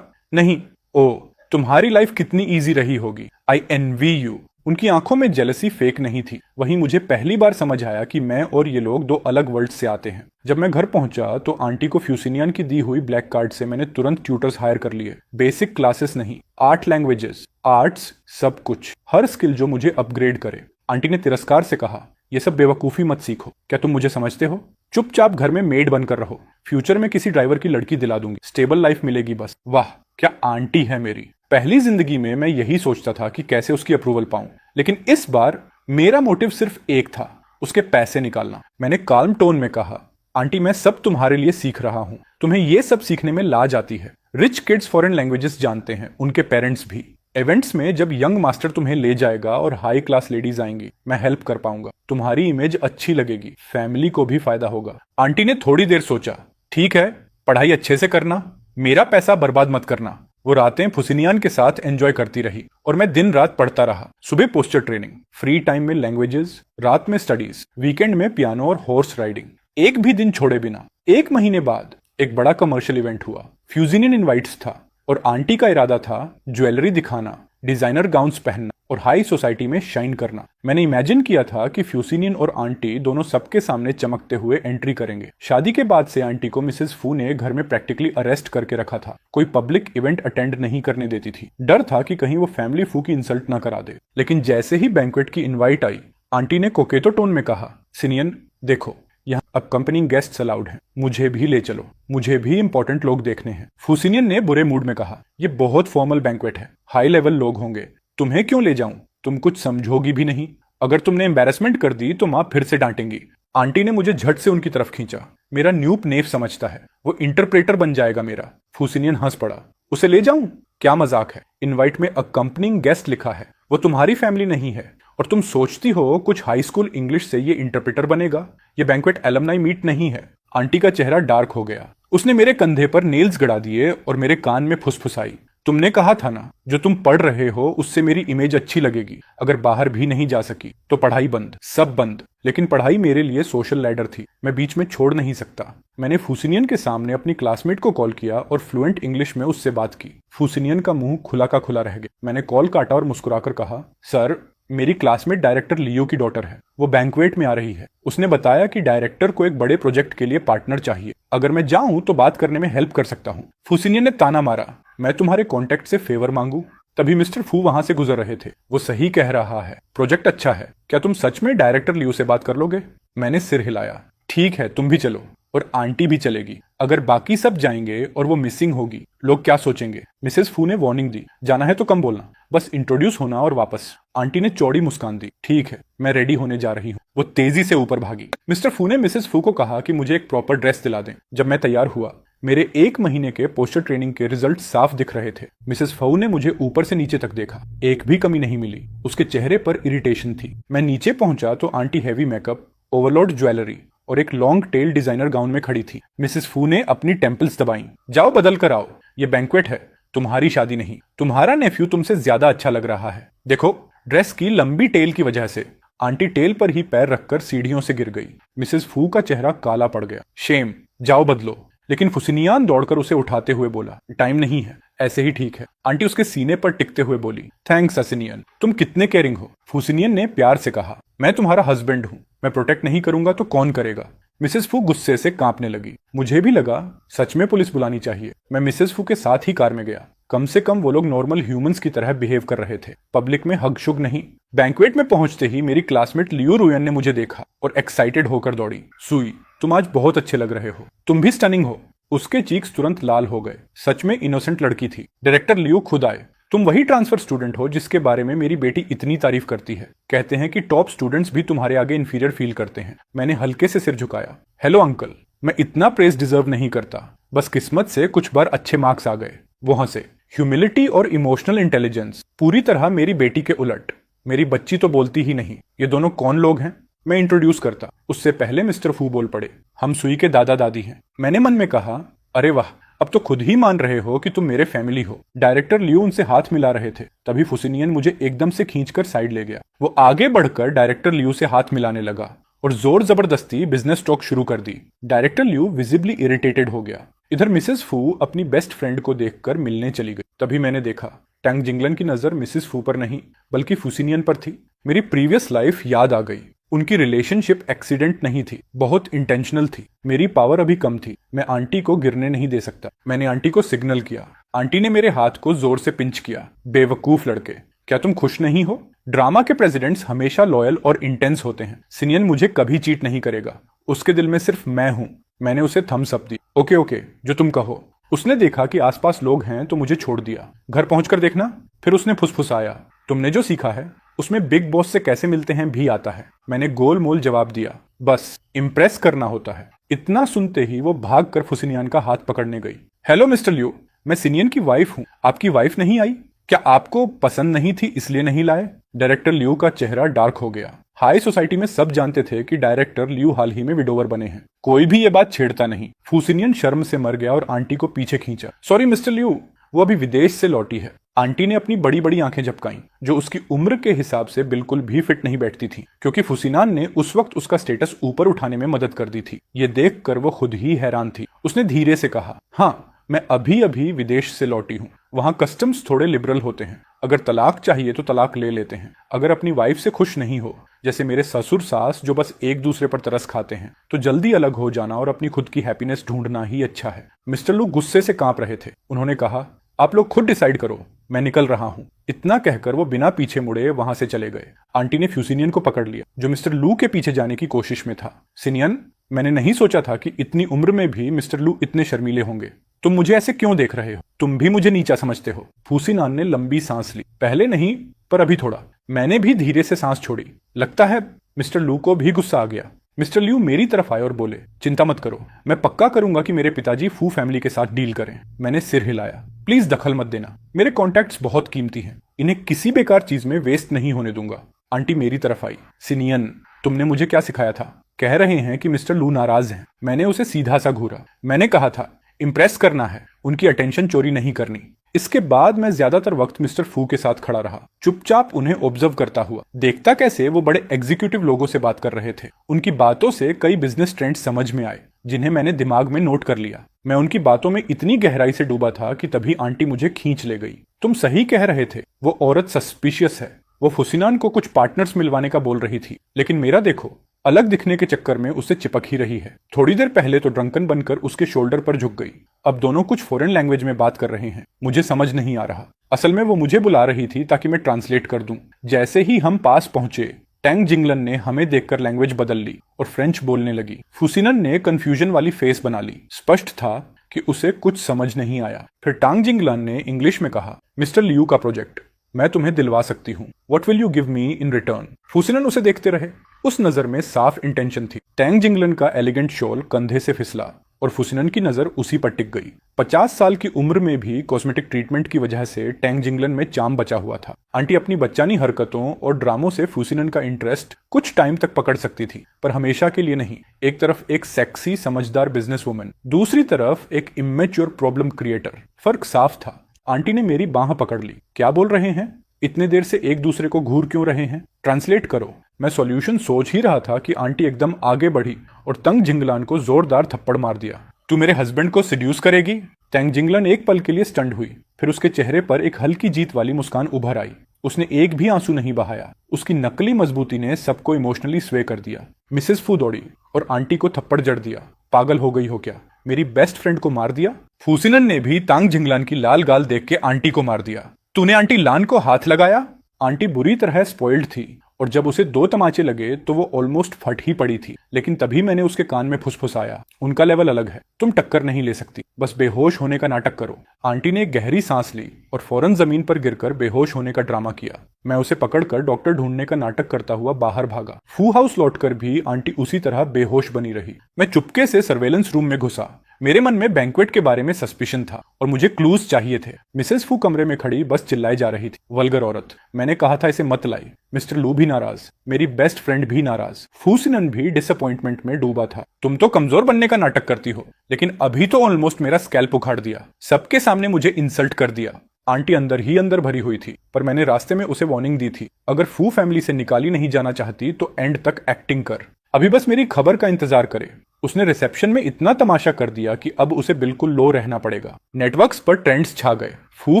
नहीं। ओ, तुम्हारी लाइफ कितनी इजी रही होगी। आई एनवी यू। उनकी आंखों में जेलसी फेक नहीं थी। वहीं मुझे पहली बार समझ आया कि मैं और ये लोग 2 अलग वर्ल्ड से आते हैं। जब मैं घर पहुंचा तो आंटी को फ्यूसिनियन की दी हुई ब्लैक कार्ड से मैंने तुरंत ट्यूटर्स हायर कर लिए। बेसिक क्लासेस नहीं, 8 लैंग्वेजेस, आर्ट्स, सब कुछ, हर स्किल जो मुझे अपग्रेड करे। आंटी ने तिरस्कार से कहा, ये सब बेवकूफी मत सीखो। क्या तुम मुझे समझते हो? चुपचाप घर में मेड बनकर रहो। फ्यूचर में किसी ड्राइवर की लड़की दिला दूंगी, स्टेबल लाइफ मिलेगी बस। वाह, क्या आंटी है मेरी। पहली जिंदगी में मैं यही सोचता था कि कैसे उसकी अप्रूवल पाऊं, लेकिन इस बार मेरा मोटिव सिर्फ एक था, उसके पैसे निकालना। मैंने काल्म टोन में कहा, आंटी मैं सब तुम्हारे लिए सीख रहा हूं, तुम्हें ये सब सीखने में लाज आती है। रिच किड्स फॉरेन लैंग्वेजेस जानते हैं, उनके पेरेंट्स भी। इवेंट्स में जब यंग मास्टर तुम्हें ले जाएगा और हाई क्लास लेडीज आएंगी, मैं हेल्प कर पाऊंगा। तुम्हारी इमेज अच्छी लगेगी, फैमिली को भी फायदा होगा। आंटी ने थोड़ी देर सोचा, ठीक है, पढ़ाई अच्छे से करना, मेरा पैसा बर्बाद मत करना। वो रातें फुसिनियन के साथ एंजॉय करती रही और मैं दिन रात पढ़ता रहा। सुबह पोस्टर ट्रेनिंग, फ्री टाइम में लैंग्वेजेस, रात में स्टडीज, वीकेंड में पियानो और हॉर्स राइडिंग, एक भी दिन छोड़े बिना। 1 महीने बाद एक बड़ा कमर्शियल इवेंट हुआ। फ्यूजिनियन इनवाइट्स था और आंटी का इरादा था ज्वेलरी दिखाना, डिजाइनर गाउन्स पहनना और हाई सोसाइटी में शाइन करना। मैंने इमेजिन किया था कि फ्यूसिनियन और आंटी दोनों सबके सामने चमकते हुए एंट्री करेंगे। शादी के बाद से आंटी को मिसेस फू ने घर में प्रैक्टिकली अरेस्ट करके रखा था। कोई पब्लिक इवेंट अटेंड नहीं करने देती थी। डर था कि कहीं वो फैमिली फू की इंसल्ट ना करा दे। लेकिन जैसे ही बैंक्वेट की इन्वाइट आई, आंटी ने कोकेतो टोन में कहा, सिनियन देखो, यहाँ अकम्पनिंग गेस्ट्स अलाउड हैं, मुझे भी ले चलो, मुझे भी इंपॉर्टेंट लोग देखने हैं। फुसिनियन ने बुरे मूड में कहा, ये बहुत फॉर्मल बैंक्वेट है, हाई लेवल लोग होंगे, तुम्हें क्यों ले जाऊं? तुम कुछ समझोगी भी नहीं। अगर तुमने एम्बैरेसमेंट कर दी तो माँ फिर से डांटेंगी। आंटी ने मुझे झट से उनकी तरफ खींचा। मेरा न्यूप नेफ समझता है, वो इंटरप्रेटर बन जाएगा मेरा। फुसिनियन हंस पड़ा। उसे ले जाऊं? क्या मजाक है। इनवाइट में अकम्पनिंग गेस्ट लिखा है, वो तुम्हारी फैमिली नहीं है और तुम सोचती हो कुछ हाई स्कूल इंग्लिश से ये इंटरप्रेटर बनेगा? ये बैंक्वेट एलमनाई मीट नहीं है। आंटी का चेहरा डार्क हो गया। उसने मेरे कंधे पर नेल्स गड़ा दिए और मेरे कान में फुसफुसाई। तुमने कहा था ना, जो तुम पढ़ रहे हो उससे मेरी इमेज अच्छी लगेगी। अगर बाहर भी नहीं जा सकी तो पढ़ाई बंद, सब बंद। लेकिन पढ़ाई मेरे लिए सोशल लैडर थी, मैं बीच में छोड़ नहीं सकता। मैंने फूसिनियन के सामने अपनी क्लासमेट को कॉल किया और फ्लुएंट इंग्लिश में उससे बात की। फूसिनियन का मुंह खुला का खुला रह गया। मैंने कॉल काटा और मुस्कुराकर कहा, सर, मेरी क्लासमेट डायरेक्टर लियो की डॉटर है, वो बैंक्वेट में आ रही है। उसने बताया कि डायरेक्टर को एक बड़े प्रोजेक्ट के लिए पार्टनर चाहिए। अगर मैं जाऊं तो बात करने में हेल्प कर सकता हूं। फूसिनियन ने ताना मारा, मैं तुम्हारे कॉन्टेक्ट से फेवर मांगू? तभी मिस्टर फू वहां से गुजर रहे थे। वो सही कह रहा है, प्रोजेक्ट अच्छा है। क्या तुम सच में डायरेक्टर लियो से बात कर लोगे? मैंने सिर हिलाया। ठीक है, तुम भी चलो और आंटी भी चलेगी। अगर बाकी सब जाएंगे और वो मिसिंग होगी, लोग क्या सोचेंगे? मिसेस फू ने वार्निंग दी, जाना है तो कम बोलना, बस इंट्रोड्यूस होना और वापस। आंटी ने चौड़ी मुस्कान दी। ठीक है, मैं रेडी होने जा रही हूँ। वो तेजी से ऊपर भागी। मिस्टर फू ने मिसेस फू को कहा कि मुझे एक प्रॉपर ड्रेस दिला दें। जब मैं तैयार हुआ, मेरे 1 महीने के पोस्टर ट्रेनिंग के रिजल्ट साफ दिख रहे थे। मिसेस फू ने मुझे ऊपर से नीचे तक देखा, एक भी कमी नहीं मिली। उसके चेहरे पर इरिटेशन थी। मैं नीचे पहुंचा तो aunty heavy makeup, overload jewellery और एक लॉन्ग टेल डिजाइनर गाउन में खड़ी थी। मिसेस फू ने अपनी टेम्पल्स दबाई। जाओ बदल कर आओ, ये बैंक्वेट है, तुम्हारी शादी नहीं। तुम्हारा नेफ्यू तुमसे ज्यादा अच्छा लग रहा है। देखो, ड्रेस की लंबी टेल की वजह से। आंटी टेल पर ही पैर रखकर सीढ़ियों से गिर गई। मिसेस फू का चेहरा काला पड़ गया। शेम, जाओ बदलो। लेकिन फुसिनियान दौड़कर उसे उठाते हुए बोला, टाइम नहीं है, ऐसे ही ठीक है। आंटी उसके सीने पर टिकते हुए बोली, थैंक्स असिनियन, तुम कितने केयरिंग हो। फुसिनियन ने प्यार से कहा, मैं तुम्हारा हस्बैंड हूं, मैं प्रोटेक्ट नहीं करूंगा तो कौन करेगा? मिसेस फू गुस्से से कांपने लगी। मुझे भी लगा सच में पुलिस बुलानी चाहिए। मैं मिसेस फू के साथ ही कार में गया। कम से कम वो लोग नॉर्मल ह्यूमंस की तरह बिहेव कर रहे थे, पब्लिक में हग शुग नहीं। बैंक्वेट में पहुंचते ही मेरी क्लासमेट लियो रुयन ने मुझे देखा और एक्साइटेड होकर दौड़ी। सुई, तुम आज बहुत अच्छे लग रहे हो, तुम भी स्टनिंग हो। उसके चीक्स तुरंत लाल हो गए। सच में इनोसेंट लड़की थी। डायरेक्टर लियो खुद आए। तुम वही ट्रांसफर स्टूडेंट हो जिसके बारे में मेरी बेटी इतनी तारीफ करती है। कहते हैं कि टॉप स्टूडेंट्स भी तुम्हारे आगे इंफीरियर फील करते हैं। मैंने हल्के से सिर झुकाया। हेलो अंकल, मैं इतना प्रेस डिजर्व नहीं करता, बस किस्मत से कुछ बार अच्छे मार्क्स आ गए। वो हंसे। ह्यूमिलिटी और इमोशनल इंटेलिजेंस पूरी तरह मेरी बेटी के उलट। मेरी बच्ची तो बोलती ही नहीं। ये दोनों कौन लोग हैं? मैं इंट्रोड्यूस करता, उससे पहले मिस्टर फू बोल पड़े, हम सुई के दादा दादी हैं। मैंने मन में कहा, अरे वाह, अब तो खुद ही मान रहे हो कि तुम मेरे फैमिली हो। डायरेक्टर लियो उनसे हाथ मिला रहे थे, तभी फुसिनियन मुझे एकदम से खींचकर साइड ले गया। वो आगे बढ़कर डायरेक्टर लियो से हाथ मिलाने लगा और जोर जबरदस्ती बिजनेस टॉक शुरू कर दी। डायरेक्टर लियो विजिबली इरिटेटेड हो गया। इधर मिसेस फू अपनी बेस्ट फ्रेंड को देखकर मिलने चली गई। तभी मैंने देखा, टैंग जिंगलन की नजर मिसेस फू पर नहीं बल्कि फुसिनियन पर थी। मेरी प्रीवियस लाइफ याद आ गई। उनकी रिलेशनशिप एक्सीडेंट नहीं थी, बहुत इंटेंशनल थी। मेरी पावर अभी कम थी, मैं आंटी को गिरने नहीं दे सकता। मैंने आंटी को सिग्नल किया। आंटी ने मेरे हाथ को जोर से पिंच किया। बेवकूफ लड़के, क्या तुम खुश नहीं हो? ड्रामा के प्रेसिडेंट्स हमेशा लॉयल और इंटेंस होते हैं। सिनियन मुझे कभी चीट नहीं करेगा, उसके दिल में सिर्फ मैं हूं। मैंने उसे थम्स अप दी। ओके ओके, जो तुम कहो। उसने देखा कि आसपास लोग हैं तो मुझे छोड़ दिया। घर पहुंचकर देखना। फिर उसने फुसफुसाया, तुमने जो सीखा है उसमें बिग बॉस से कैसे मिलते हैं भी आता है। मैंने गोल मोल जवाब दिया, बस इम्प्रेस करना होता है। इतना सुनते ही वो भागकर फुसिनियन का हाथ पकड़ने गई। हेलो मिस्टर लियो, मैं सिनियन की वाइफ हूं। आपकी वाइफ नहीं आई? क्या आपको पसंद नहीं थी इसलिए नहीं लाए? डायरेक्टर लियो का चेहरा डार्क हो गया। हाई सोसाइटी में सब जानते थे कि डायरेक्टर लियो हाल ही में विडोवर बने हैं। कोई भी ये बात छेड़ता नहीं। फुसिनियन शर्म से मर गया और आंटी को पीछे खींचा। सॉरी मिस्टर लियो, वो अभी विदेश से लौटी है। आंटी ने अपनी बड़ी बड़ी आंखें झपकाईं, जो उसकी उम्र के हिसाब से बिल्कुल भी फिट नहीं बैठती थी, क्योंकि फुसिनान ने उस वक्त उसका स्टेटस ऊपर उठाने में मदद कर दी थी। ये देखकर वो खुद ही हैरान थी। उसने धीरे से कहा, हाँ, मैं अभी अभी विदेश से लौटी हूँ। वहाँ कस्टम्स थोड़े लिबरल होते हैं। अगर तलाक चाहिए तो तलाक ले लेते हैं। अगर अपनी वाइफ से खुश नहीं हो, जैसे मेरे ससुर सास जो बस एक दूसरे पर तरस खाते हैं, तो जल्दी अलग हो जाना और अपनी खुद की हैप्पीनेस ढूंढना ही अच्छा है। मिस्टर लू गुस्से से कांप रहे थे। उन्होंने कहा, आप लोग खुद डिसाइड करो, मैं निकल रहा हूँ। इतना कहकर वो बिना पीछे मुड़े वहां से चले गए। आंटी ने फ्यूसिनियन को पकड़ लिया, जो मिस्टर लू के पीछे जाने की कोशिश में था। सिनियन, मैंने नहीं सोचा था कि इतनी उम्र में भी मिस्टर लू इतने शर्मीले होंगे। तुम मुझे ऐसे क्यों देख रहे हो? तुम भी मुझे नीचा समझते हो? फुसिनान ने लंबी सांस ली। पहले नहीं, पर अभी थोड़ा। मैंने भी धीरे से सांस छोड़ी। लगता है मिस्टर लू को भी गुस्सा आ गया। मिस्टर लियू मेरी तरफ आए और बोले, चिंता मत करो, मैं पक्का करूंगा कि मेरे पिताजी फू फैमिली के साथ डील करें। मैंने सिर हिलाया। प्लीज दखल मत देना, मेरे कॉन्टैक्ट्स बहुत कीमती हैं, इन्हें किसी बेकार चीज में वेस्ट नहीं होने दूंगा। आंटी मेरी तरफ आई। सिनियन, तुमने मुझे क्या सिखाया था? कह रहे हैं कि मिस्टर लू नाराज हैं। मैंने उसे सीधा सा घूरा। मैंने कहा था इम्प्रेस करना है, उनकी अटेंशन चोरी नहीं करनी। इसके बाद मैं ज्यादातर वक्त मिस्टर फू के साथ खड़ा रहा, चुपचाप उन्हें ऑब्जर्व करता हुआ, देखता कैसे वो बड़े एग्जीक्यूटिव लोगों से बात कर रहे थे। उनकी बातों से कई बिजनेस ट्रेंड समझ में आए जिन्हें मैंने दिमाग में नोट कर लिया। मैं उनकी बातों में इतनी गहराई से डूबा था कि तभी आंटी मुझे खींच ले गई। तुम सही कह रहे थे, वो औरत सस्पिशियस है। वो फुसिनान को कुछ पार्टनर्स मिलवाने का बोल रही थी, लेकिन मेरा देखो, अलग दिखने के चक्कर में उससे चिपक ही रही है। थोड़ी देर पहले तो ड्रंकन बनकर उसके शोल्डर पर झुक गई, अब दोनों कुछ फॉरेन लैंग्वेज में बात कर रहे हैं। मुझे समझ नहीं आ रहा। असल में वो मुझे बुला रही थी ताकि मैं ट्रांसलेट कर दूं। जैसे ही हम पास पहुंचे, टैंग जिंगलन ने हमें देखकर लैंग्वेज बदल ली और फ्रेंच बोलने लगी। फुसिनन ने कंफ्यूजन वाली फेस बना ली। स्पष्ट था कि उसे कुछ समझ नहीं आया। फिर टांग जिंगलन ने इंग्लिश में कहा, मिस्टर लियू का प्रोजेक्ट मैं तुम्हें दिलवा सकती हूँ। What will you give me in return? फुसिनन उसे देखते रहे। उस नजर में साफ इंटेंशन थी। टैंग जिंगलन का एलिगेंट शॉल कंधे से फिसला और फुसिनन की नजर उसी पर टिक गई। 50 साल की उम्र में भी कॉस्मेटिक ट्रीटमेंट की वजह से टैंग जिंगलन में चाम बचा हुआ था। आंटी अपनी बच्चानी हरकतों और ड्रामों से फुसिनन का इंटरेस्ट कुछ टाइम तक पकड़ सकती थी, पर हमेशा के लिए नहीं। एक तरफ एक सेक्सी समझदार बिजनेस वुमन, दूसरी तरफ एक इमेच्योर प्रॉब्लम क्रिएटर। फर्क साफ था। आंटी ने मेरी बांह पकड़ ली। क्या बोल रहे हैं? इतने देर से एक दूसरे को घूर क्यों रहे हैं? ट्रांसलेट करो। मैं सॉल्यूशन सोच ही रहा था कि आंटी एकदम आगे बढ़ी और तंग जिंगलान को जोरदार थप्पड़ मार दिया। तू मेरे हस्बैंड को सिड्यूस करेगी? तंग जिंगलान एक पल के लिए स्टंड हुई, फिर उसके चेहरे पर एक हल्की जीत वाली मुस्कान उभर आई। उसने एक भी आंसू नहीं बहाया। उसकी नकली मजबूती ने सबको इमोशनली स्वे कर दिया। मिसेस फू दौड़ी और आंटी को थप्पड़ जड़ दिया। पागल हो गई हो क्या? मेरी बेस्ट फ्रेंड को मार दिया? फुसिनन ने भी तांग जिंगलान की लाल गाल देख के आंटी को मार दिया। तूने आंटी लान को हाथ लगाया? आंटी बुरी तरह स्पॉइल्ड थी और जब उसे 2 तमाचे लगे तो वो ऑलमोस्ट फट ही पड़ी थी, लेकिन तभी मैंने उसके कान में फुसफुसाया, उनका लेवल अलग है, तुम टक्कर नहीं ले सकती, बस बेहोश होने का नाटक करो। आंटी ने एक गहरी सांस ली और फौरन जमीन पर गिरकर बेहोश होने का ड्रामा किया। मैं उसे पकड़कर डॉक्टर ढूंढने का नाटक करता हुआ बाहर भागा। फू हाउस लौटकर भी आंटी उसी तरह बेहोश बनी रही। मैं चुपके से सर्वेलेंस रूम में घुसा। मेरे मन में बैंक्वेट के बारे में सस्पिशन था और मुझे क्लूज चाहिए थे। मिसेस फू कमरे में खड़ी बस चिल्लाई जा रही थी, वल्गर औरत, मैंने कहा था इसे मत लाई। मिस्टर लू भी नाराज, मेरी बेस्ट फ्रेंड भी नाराज। फुसिनन भी डिसअपॉइंटमेंट में डूबा था। तुम तो कमजोर बनने का नाटक करती हो, लेकिन अभी तो ऑलमोस्ट मेरा स्कैल्प उखाड़ दिया, सबके सामने मुझे इंसल्ट कर दिया। आंटी अंदर ही अंदर भरी हुई थी, पर मैंने रास्ते में उसे वार्निंग दी थी, अगर फू फैमिली से निकाली नहीं जाना चाहती तो एंड तक एक्टिंग कर, अभी बस मेरी खबर का इंतजार करे। उसने रिसेप्शन में इतना तमाशा कर दिया कि अब उसे बिल्कुल लो रहना पड़ेगा। नेटवर्क्स पर ट्रेंड्स छा गए। फू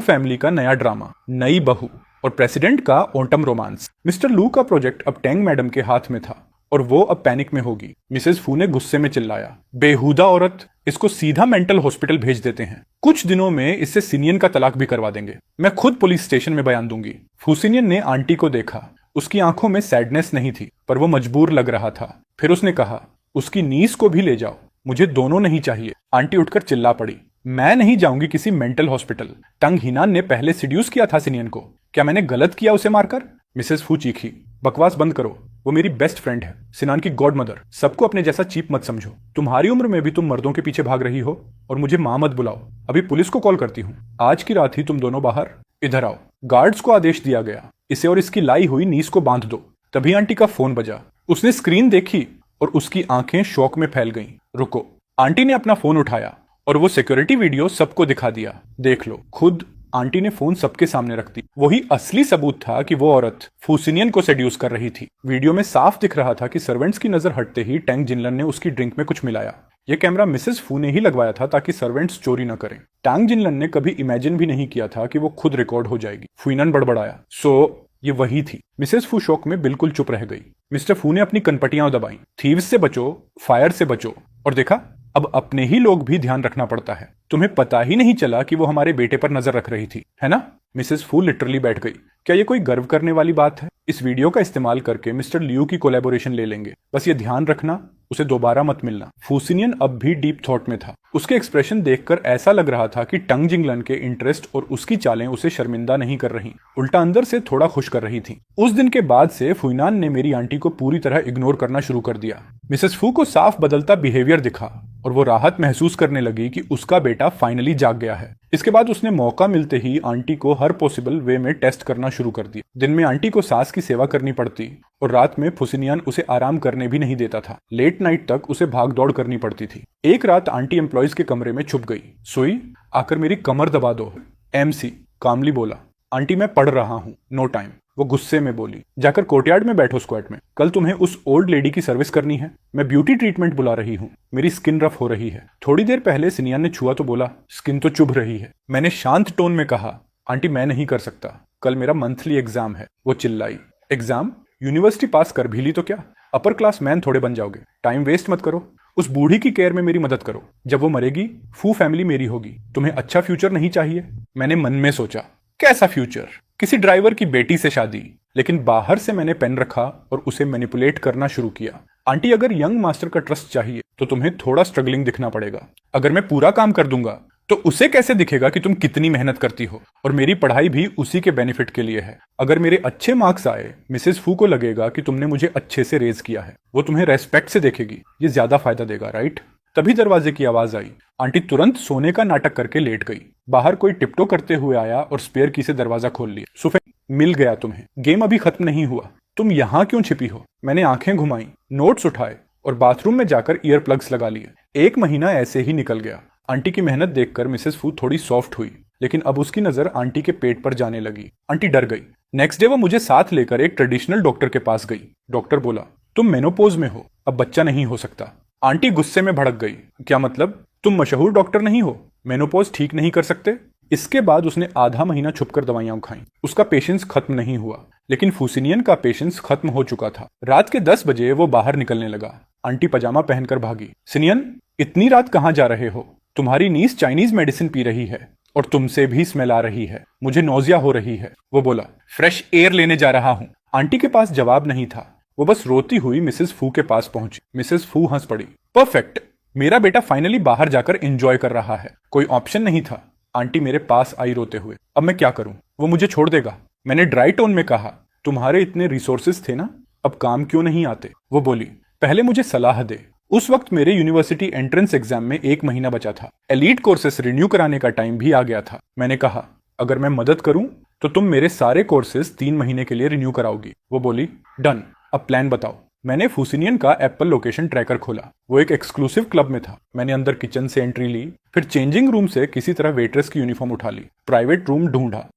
फैमिली का नया ड्रामा, नई बहू और प्रेसिडेंट का ऑटम रोमांस। मिस्टर लू का प्रोजेक्ट अब टैंग मैडम के हाथ में था और वो अब पैनिक में होगी। मिसेस फू ने गुस्से में चिल्लाया, बेहुदा औरत, इसको सीधा मेंटल हॉस्पिटल भेज देते हैं। कुछ दिनों में इससे सिनियन का तलाक भी करवा देंगे। मैं खुद पुलिस स्टेशन में बयान दूंगी। फुसिनियन ने आंटी को देखा। उसकी आंखों में सैडनेस नहीं थी, पर वो मजबूर लग रहा था। फिर उसने कहा, उसकी नीस को भी ले जाओ, मुझे दोनों नहीं चाहिए। आंटी उठकर चिल्ला पड़ी, मैं नहीं जाऊंगी किसी मेंटल हॉस्पिटल। तंग हिनान ने पहले सिड्यूस किया था सिनियन को, क्या मैंने गलत किया उसे मारकर? मिसेस फू चीखी, बकवास बंद करो, वो मेरी बेस्ट फ्रेंड है, सिनान की गॉड मदर। सबको अपने जैसा चीप मत समझो। तुम्हारी उम्र में भी तुम मर्दों के पीछे भाग रही हो और मुझे मां मत बुलाओ। अभी पुलिस को कॉल करती हूँ। आज की रात ही तुम दोनों बाहर, इधर आओ। गार्ड्स को आदेश दिया गया, इसे और इसकी लाई हुई नीस को बांध दो। तभी आंटी का फोन बजा। उसने स्क्रीन देखी और उसकी आंखें शौक में फैल गईं। रुको। आंटी ने अपना फोन उठाया और वो सिक्योरिटी वीडियो सबको दिखा दिया। देख लो खुद। आंटी ने फोन सबके सामने रख दी। वही असली सबूत था कि वो औरत फुसिनियन को सेड्यूस कर रही थी। वीडियो में साफ दिख रहा था कि सर्वेंट्स की नजर हटते ही टैंग जिनलन ने उसकी ड्रिंक में कुछ मिलाया। ये कैमरा मिसेस फू ने ही लगवाया था ताकि सर्वेंट्स चोरी न करें। टैंग जिनलन ने कभी इमेजिन भी नहीं किया था कि वो खुद रिकॉर्ड हो जाएगी। फुइनन बड़बड़ाया, सो ये वही थी। मिसेस फू शॉक में बिल्कुल चुप रह गई। मिस्टर फू ने अपनी कनपटियां दबाई। थीव्स से बचो, फायर से बचो। और देखा, अब अपने ही लोग भी ध्यान रखना पड़ता है। तुम्हें पता ही नहीं चला कि वो हमारे बेटे पर नजर रख रही थी, है ना? मिसेस फू लिटरली बैठ गई। क्या ये कोई गर्व करने वाली बात है? इस वीडियो का इस्तेमाल करके मिस्टर लियू की कोलैबोरेशन ले लेंगे। बस ये ध्यान रखना, उसे दोबारा मत मिलना। फुसिनियन अब भी डीप थॉट में था। उसके एक्सप्रेशन देखकर ऐसा लग रहा था कि टंग जिंगलन के इंटरेस्ट और उसकी चालें उसे शर्मिंदा नहीं कर रही, उल्टा अंदर से थोड़ा खुश कर रही थी। उस दिन के बाद से फुइनान ने मेरी आंटी को पूरी तरह इग्नोर करना शुरू कर दिया। मिसेस फू को साफ बदलता बिहेवियर दिखा और वो राहत महसूस करने लगी कि उसका बेटा बेटा फाइनली जाग गया है। इसके बाद उसने मौका मिलते ही आंटी को हर पॉसिबल वे में टेस्ट करना शुरू कर दिया। दिन में आंटी को सास की सेवा करनी पड़ती और रात में फुसिनियन उसे आराम करने भी नहीं देता था। लेट नाइट तक उसे भाग दौड़ करनी पड़ती थी। एक रात आंटी एम्प्लॉयज के कमरे में छुप गई। सोई, आकर मेरी कमर दबा दो। MC कामली बोला। आंटी मैं पढ़ रहा हूँ, नो टाइम। वो गुस्से में बोली, जाकर कोर्टयार्ड में बैठो स्क्वाट में। कल तुम्हें उस ओल्ड लेडी की सर्विस करनी है। मैं ब्यूटी ट्रीटमेंट बुला रही हूँ। मेरी स्किन रफ हो रही है। थोड़ी देर पहले सिनियन ने छुआ तो बोला, स्किन तो चुभ रही है। मैंने शांत टोन में कहा, आंटी मैं नहीं कर सकता, कल मेरा मंथली एग्जाम है। वो चिल्लाई, एग्जाम? यूनिवर्सिटी पास कर भी ली तो क्या? अपर क्लास मैन थोड़े बन जाओगे। टाइम वेस्ट मत करो। उस बूढ़ी की केयर में मेरी मदद करो। जब वो मरेगी फू फैमिली मेरी होगी। तुम्हें अच्छा फ्यूचर नहीं चाहिए? मैंने मन में सोचा, कैसा फ्यूचर? किसी ड्राइवर की बेटी से शादी। लेकिन बाहर से मैंने पेन रखा और उसे मैनिपुलेट करना शुरू किया। आंटी अगर यंग मास्टर का ट्रस्ट चाहिए तो तुम्हें थोड़ा स्ट्रगलिंग दिखना पड़ेगा। अगर मैं पूरा काम कर दूंगा तो उसे कैसे दिखेगा कि तुम कितनी मेहनत करती हो? और मेरी पढ़ाई भी उसी के बेनिफिट के लिए है। अगर मेरे अच्छे मार्क्स आए, मिसेस फू को लगेगा कि तुमने मुझे अच्छे से रेज किया है। वो तुम्हें रेस्पेक्ट से देखेगी। ये ज्यादा फायदा देगा, राइट? तभी दरवाजे की आवाज आई। आंटी तुरंत सोने का नाटक करके लेट गई। बाहर कोई टिप्टो करते हुए आया और स्पेयर की से दरवाजा खोल लिया। सुफेन, मिल गया तुम्हें। गेम अभी खत्म नहीं हुआ। तुम यहाँ क्यों छिपी हो? मैंने आंखें घुमाई, नोट्स उठाए और बाथरूम में जाकर ईयर प्लग्स लगा लिए। 1 महीना ऐसे ही निकल गया। आंटी की मेहनत देखकर मिसेस फू थोड़ी सॉफ्ट हुई, लेकिन अब उसकी नजर आंटी के पेट पर जाने लगी। आंटी डर गई। नेक्स्ट डे वो मुझे साथ लेकर एक ट्रेडिशनल डॉक्टर के पास गई। डॉक्टर बोला, तुम मेनोपोज में हो, अब बच्चा नहीं हो सकता। आंटी गुस्से में भड़क गई। क्या मतलब? तुम मशहूर डॉक्टर नहीं हो, मेनोपोज ठीक नहीं कर सकते? इसके बाद उसने आधा महीना छुपकर दवाइयां खाई। उसका पेशेंस खत्म नहीं हुआ, लेकिन फुसिनियन का पेशेंस खत्म हो चुका था। रात के 10 बजे वो बाहर निकलने लगा। आंटी पजामा पहनकर भागी। सिनियन, इतनी रात कहाँ जा रहे हो? तुम्हारी नीस चाइनीज मेडिसिन पी रही है और तुमसे भी स्मेल आ रही है। मुझे नौजिया हो रही है। वो बोला, फ्रेश एयर लेने जा रहा हूँ। आंटी के पास जवाब नहीं था। वो बस रोती हुई मिसेस फू के पास पहुंची। मिसेस फू हंस पड़ी। परफेक्ट, मेरा बेटा फाइनली बाहर जाकर एंजॉय कर रहा है। कोई ऑप्शन नहीं था। आंटी मेरे पास आई रोते हुए। अब मैं क्या करूं? वो मुझे छोड़ देगा। मैंने ड्राई टोन में कहा, तुम्हारे इतने रिसोर्सेज थे ना, अब काम क्यों नहीं आते? वो बोली, पहले मुझे सलाह दे। उस वक्त मेरे यूनिवर्सिटी एंट्रेंस एग्जाम में 1 महीना बचा था। एलीट कोर्सेस रिन्यू कराने का टाइम भी आ गया था। मैंने कहा, अगर मैं मदद करूं तो तुम मेरे सारे कोर्सेज 3 महीने के लिए रिन्यू कराओगी। वो बोली, डन, अब प्लान बताओ। मैंने फुसिनियन का एप्पल लोकेशन ट्रैकर खोला। वो एक एक्सक्लूसिव क्लब में था। मैंने अंदर किचन से एंट्री ली, फिर चेंजिंग रूम से किसी तरह वेट्रेस की यूनिफॉर्म उठा ली। प्राइवेट रूम ढूंढा।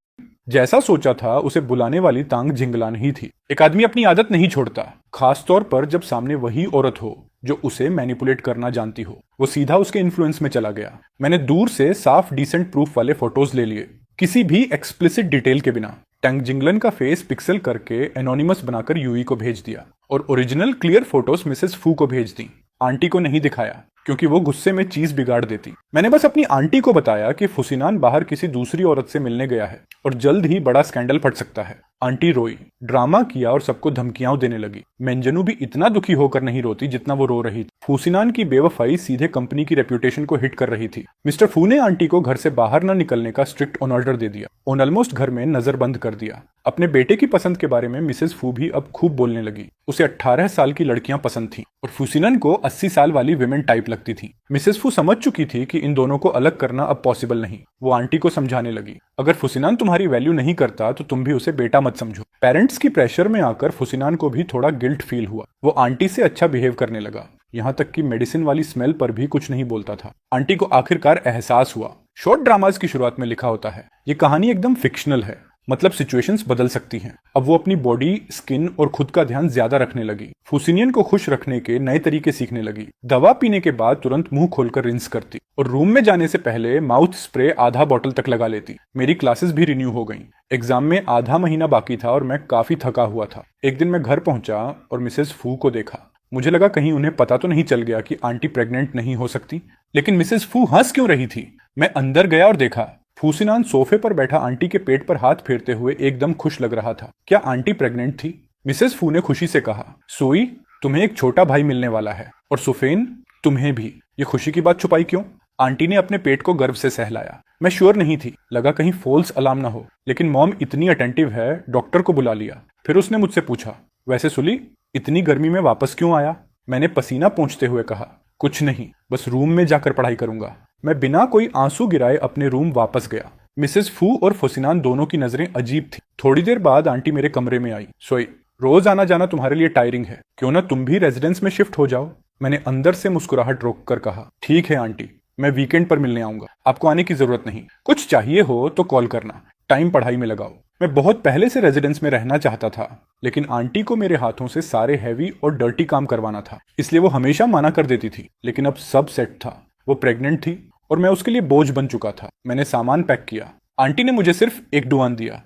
जैसा सोचा था उसे बुलाने वाली तांग जिंगलान ही थी। एक आदमी अपनी आदत नहीं छोड़ता, खासतौर पर जब सामने वही औरत हो जो उसे मैनिपुलेट करना जानती हो। वो सीधा उसके इन्फ्लुएंस में चला गया। मैंने दूर से साफ डिसेंट प्रूफ वाले फोटोज ले लिए, किसी भी एक्सप्लिसिट डिटेल के बिना। टैंग जिंगलन का फेस पिक्सल करके एनोनिमस बनाकर यूई को भेज दिया और ओरिजिनल क्लियर फोटोज मिसेस फू को भेज दी। आंटी को नहीं दिखाया क्योंकि वो गुस्से में चीज बिगाड़ देती। मैंने बस अपनी आंटी को बताया कि फुसिनान बाहर किसी दूसरी औरत से मिलने गया है और जल्द ही बड़ा स्कैंडल फट सकता है। आंटी रोई, ड्रामा किया और सबको धमकियां देने लगी। मेंजनू भी इतना दुखी होकर नहीं रोती जितना वो रो रही थी। फुसिनान की बेवफाई सीधे कंपनी की रेप्यूटेशन को हिट कर रही थी। मिस्टर फू ने आंटी को घर से बाहर न निकलने का स्ट्रिक्ट ऑर्डर दे दिया। ऑलमोस्ट घर में नजर बंद कर दिया। अपने बेटे की पसंद के बारे में मिसेस फू भी अब खूब बोलने लगी। उसे 18 साल की लड़कियां पसंद थीं और फुसिनन को 80 साल वाली विमेन टाइप लगती थी। मिसेस फू समझ चुकी थी कि इन दोनों को अलग करना अब पॉसिबल नहीं। वो आंटी को समझाने लगी, अगर फुसिनान तुम्हारी वैल्यू नहीं करता तो तुम भी उसे बेटा मत समझो। पेरेंट्स की प्रेशर में आकर फुसिनान को भी थोड़ा गिल्ट फील हुआ। वो आंटी से अच्छा बिहेव करने लगा, यहाँ तक कि मेडिसिन वाली स्मेल पर भी कुछ नहीं बोलता था। आंटी को आखिरकार एहसास हुआ। शॉर्ट ड्रामास की शुरुआत में लिखा होता है, ये कहानी एकदम फिक्शनल है, मतलब सिचुएशंस बदल सकती हैं। अब वो अपनी बॉडी, स्किन और खुद का ध्यान ज्यादा रखने लगी। फुसिनियन को खुश रखने के नए तरीके सीखने लगी। दवा पीने के बाद तुरंत मुंह खोलकर रिंस करती और रूम में जाने से पहले माउथ स्प्रे आधा बॉटल तक लगा लेती। मेरी क्लासेस भी रिन्यू हो गईं। एग्जाम में आधा महीना बाकी था और मैं काफी थका हुआ था। एक दिन मैं घर पहुंचा और मिसेस फू को देखा। मुझे लगा कहीं उन्हें पता तो नहीं चल गया कि आंटी प्रेग्नेंट नहीं हो सकती। लेकिन मिसेस फू हंस क्यों रही थी? मैं अंदर गया और देखा फुसिनान सोफे पर बैठा आंटी के पेट पर हाथ फेरते हुए एकदम खुश लग रहा था। क्या आंटी प्रेग्नेंट थी? मिसेस फू ने खुशी से कहा, सोई, तुम्हें एक छोटा भाई मिलने वाला है और सुफेन, तुम्हें भी। ये खुशी की बात छुपाई क्यों? आंटी ने अपने पेट को गर्व से सहलाया। मैं श्योर नहीं थी, लगा कहीं फॉल्स अलार्म ना हो। लेकिन मॉम इतनी अटेंटिव है, डॉक्टर को बुला लिया। फिर उसने मुझसे पूछा, वैसे सुली, इतनी गर्मी में वापस क्यों आया? मैंने पसीना पोंछते हुए कहा, कुछ नहीं, बस रूम में जाकर पढ़ाई करूंगा। मैं बिना कोई आंसू गिराए अपने रूम वापस गया। मिसेस फू और फुसिनान दोनों की नजरें अजीब थी। थोड़ी देर बाद आंटी मेरे कमरे में आई। सोई, रोज आना जाना तुम्हारे लिए टायरिंग है, क्यों ना तुम भी रेजिडेंस में शिफ्ट हो जाओ। मैंने अंदर से मुस्कुराहट रोक कर कहा, ठीक है आंटी, मैं वीकेंड पर मिलने आऊंगा। आपको आने की जरूरत नहीं, कुछ चाहिए हो तो कॉल करना, टाइम पढ़ाई में लगाओ। मैं बहुत पहले से रेजिडेंस में रहना चाहता था, लेकिन आंटी को मेरे हाथों से सारे हैवी और डर्टी काम करवाना था, इसलिए वो हमेशा मना कर देती थी। लेकिन अब सब सेट था। वो प्रेग्नेंट थी और मैं उसके लिए बोझ बन चुका था। मैंने सामान पैक किया। आंटी ने मुझे सिर्फ एक डुआन दिया।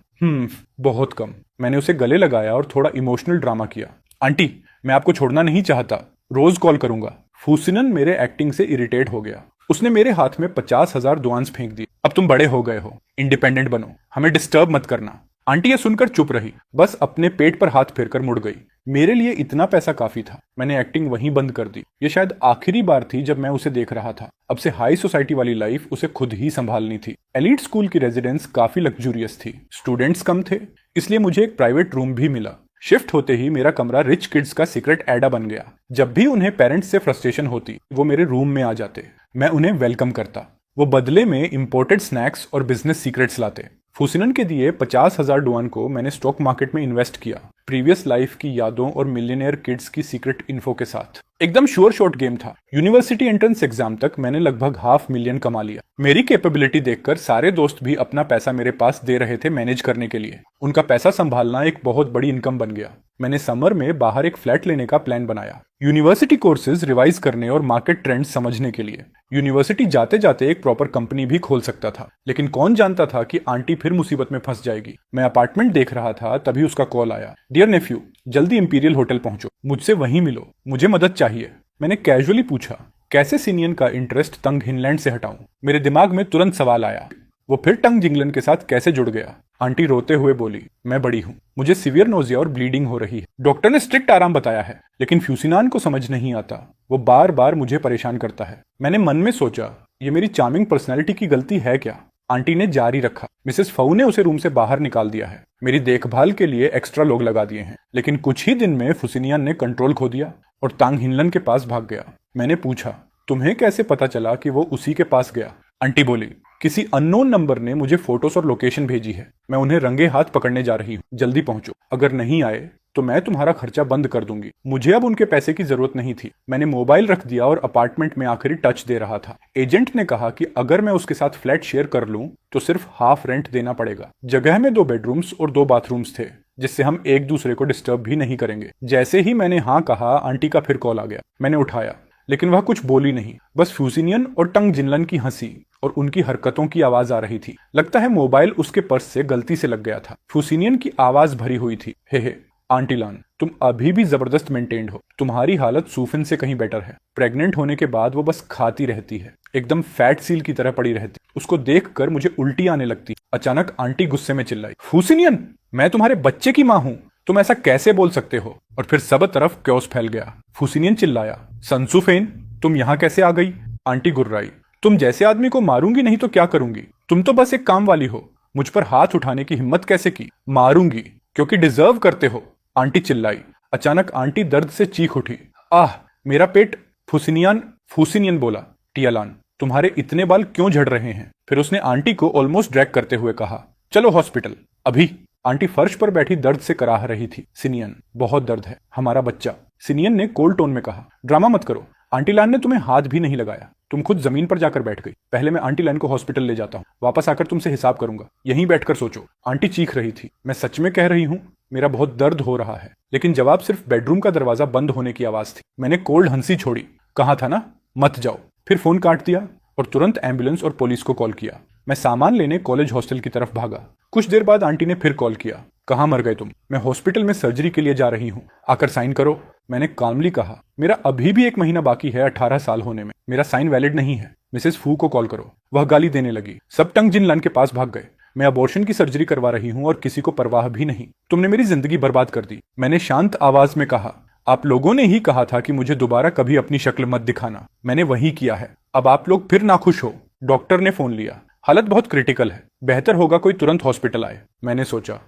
बहुत कम। मैंने उसे गले लगाया और थोड़ा इमोशनल ड्रामा किया। आंटी, मैं आपको छोड़ना नहीं चाहता, रोज कॉल करूंगा। फूसिनन मेरे एक्टिंग से इरिटेट हो गया। उसने मेरे हाथ में 50,000 दुआन्स फेंक दिए। अब तुम बड़े हो गए हो, इंडिपेंडेंट बनो, हमें डिस्टर्ब मत करना। आंटी ये सुनकर चुप रही, बस अपने पेट पर हाथ फेरकर मुड़ गई। मेरे लिए इतना पैसा काफी था। मैंने एक्टिंग वहीं बंद कर दी। ये शायद आखिरी बार थी जब मैं उसे देख रहा था। अब से हाई सोसाइटी वाली लाइफ उसे खुद ही संभालनी थी। एलीट स्कूल की रेजिडेंस काफी लग्जूरियस थी। स्टूडेंट्स कम थे, इसलिए मुझे एक प्राइवेट रूम भी मिला। शिफ्ट होते ही मेरा कमरा रिच किड्स का सीक्रेट एडा बन गया। जब भी उन्हें पेरेंट्स से फ्रस्ट्रेशन होती, वो मेरे रूम में आ जाते। मैं उन्हें वेलकम करता। वो बदले में इंपोर्टेड स्नैक्स और बिजनेस सीक्रेट्स लाते। फुसिनन के दिए 50,000 डुआन को मैंने स्टॉक मार्केट में इन्वेस्ट किया, प्रीवियस लाइफ की यादों और मिलियनेयर किड्स की सीक्रेट इन्फो के साथ। एकदम श्योर शॉट गेम था। यूनिवर्सिटी एंट्रेंस एग्जाम तक मैंने लगभग 500,000 कमा लिया। मेरी कैपेबिलिटी देखकर सारे दोस्त भी अपना पैसा मेरे पास दे रहे थे मैनेज करने के लिए। उनका पैसा संभालना एक बहुत बड़ी इनकम बन गया। मैंने समर में बाहर एक फ्लैट लेने का प्लान बनाया, यूनिवर्सिटी कोर्सेज रिवाइज करने और मार्केट ट्रेंड्स समझने के लिए। यूनिवर्सिटी जाते जाते एक प्रॉपर कंपनी भी खोल सकता था, लेकिन कौन जानता था कि आंटी फिर मुसीबत में फंस जाएगी। मैं अपार्टमेंट देख रहा था, तभी उसका कॉल आया। डियर नेफ्यू, जल्दी इंपीरियल होटल पहुंचो, मुझसे वहीं मिलो, मुझे मदद चाहिए। मैंने कैजुअली पूछा, कैसे सिनियन का इंटरेस्ट तंग हिनलैंड से हटाऊं। मेरे दिमाग में तुरंत सवाल आया, वो फिर टंग जिंगलन के साथ कैसे जुड़ गया। आंटी रोते हुए बोली, मैं बड़ी हूँ, मुझे सीवियर नोजिया और ब्लीडिंग हो रही है। डॉक्टर ने स्ट्रिक्ट आराम बताया है, लेकिन फ्यूसिनान को समझ नहीं आता। वो बार बार मुझे परेशान करता है। मैंने मन में सोचा, ये मेरी चार्मिंग पर्सनैलिटी की गलती है क्या। आंटी ने जारी रखा, मिसेस फऊ ने उसे रूम से बाहर निकाल दिया है। मेरी देखभाल के लिए एक्स्ट्रा लोग लगा दिए हैं। लेकिन कुछ ही दिन में फुसिनियन ने कंट्रोल खो दिया और तांग हिनलन के पास भाग गया। मैंने पूछा, तुम्हें कैसे पता चला कि वो उसी के पास गया। आंटी बोली, किसी अननोन नंबर ने मुझे फोटोज और लोकेशन भेजी है। मैं उन्हें रंगे हाथ पकड़ने जा रही हूँ, जल्दी पहुंचो। अगर नहीं आए तो मैं तुम्हारा खर्चा बंद कर दूंगी। मुझे अब उनके पैसे की जरूरत नहीं थी। मैंने मोबाइल रख दिया और अपार्टमेंट में आखिरी टच दे रहा था। एजेंट ने कहा कि अगर मैं उसके साथ फ्लैट शेयर कर लूं तो सिर्फ हाफ रेंट देना पड़ेगा। जगह में 2 बेडरूम्स और 2 बाथरूम्स थे, जिससे हम एक दूसरे को डिस्टर्ब भी नहीं करेंगे। जैसे ही मैंने हाँ कहा, आंटी का फिर कॉल आ गया। मैंने उठाया, लेकिन वह कुछ बोली नहीं, बस फ्यूसिनियन और टंग जिनलन की हंसी और उनकी हरकतों की आवाज आ रही थी। लगता है मोबाइल उसके पर्स से गलती से लग गया था। फ्यूसिनियन की आवाज भरी हुई थी, हे आंटी लान, तुम अभी भी जबरदस्त मेंटेन्ड हो। तुम्हारी हालत सूफिन से कहीं बेटर है। प्रेग्नेंट होने के बाद वो बस खाती रहती है, एकदम फैट सील की तरह पड़ी रहती। उसको देखकर मुझे उल्टी आने लगती। अचानक आंटी गुस्से में चिल्लाई, फ्यूसिनियन, मैं तुम्हारे बच्चे की माँ हूँ, तुम ऐसा कैसे बोल सकते हो। और फिर सब तरफ क्योस फैल गया। फ्यूसिनियन चिल्लाया, संसूफेन, तुम यहाँ कैसे आ गई। आंटी गुर्राई, तुम जैसे आदमी को मारूंगी नहीं तो क्या करूंगी। तुम तो बस एक काम वाली हो, मुझ पर हाथ उठाने की हिम्मत कैसे की। मारूंगी क्योंकि डिजर्व करते हो। आंटी चिल्लाई। अचानक आंटी दर्द से चीख उठी, आह मेरा पेट। फूसिनियन बोला, टियालान, तुम्हारे इतने बाल क्यों झड़ रहे हैं। फिर उसने आंटी को ऑलमोस्ट ड्रैग करते हुए कहा, चलो हॉस्पिटल अभी। आंटी फर्श पर बैठी दर्द से कराह रही थी। सिनियन, बहुत दर्द है, हमारा बच्चा। सिनियन ने कोल्ड टोन में कहा, ड्रामा मत करो, आंटी लान ने तुम्हें हाथ भी नहीं लगाया, तुम खुद जमीन पर जाकर बैठ गई। पहले मैं आंटी लान को हॉस्पिटल ले जाता हूँ, वापस आकर तुमसे हिसाब करूंगा, यहीं बैठकर सोचो। आंटी चीख रही थी, मैं सच में कह रही हूँ, मेरा बहुत दर्द हो रहा है। लेकिन जवाब सिर्फ बेडरूम का दरवाजा बंद होने की आवाज थी। मैंने कोल्ड हंसी छोड़ी, कहा था ना मत जाओ। फिर फोन काट दिया और तुरंत एम्बुलेंस और पुलिस को कॉल किया। मैं सामान लेने कॉलेज हॉस्टल की तरफ भागा। कुछ देर बाद आंटी ने फिर कॉल किया, कहाँ मर गए तुम। मैं हॉस्पिटल में सर्जरी के लिए जा रही हूँ, आकर साइन करो। मैंने कामली कहा, मेरा अभी भी 1 महीना बाकी है 18 साल होने में, मेरा साइन वैलिड नहीं है। मिसेस फू को कॉल करो। वह गाली देने लगी। सब टंग जिनलन के पास भाग गए। मैं अबॉर्शन की सर्जरी करवा रही हूँ और किसी को परवाह भी नहीं। तुमने मेरी जिंदगी बर्बाद कर दी। मैंने शांत आवाज में कहा, आप लोगों ने ही कहा था कि मुझे दोबारा कभी अपनी शक्ल मत दिखाना। मैंने वही किया है। अब आप लोग फिर नाखुश हो। डॉक्टर ने फोन लिया, हालत बहुत क्रिटिकल है, बेहतर होगा कोई तुरंत हॉस्पिटल आए। मैंने सोचा,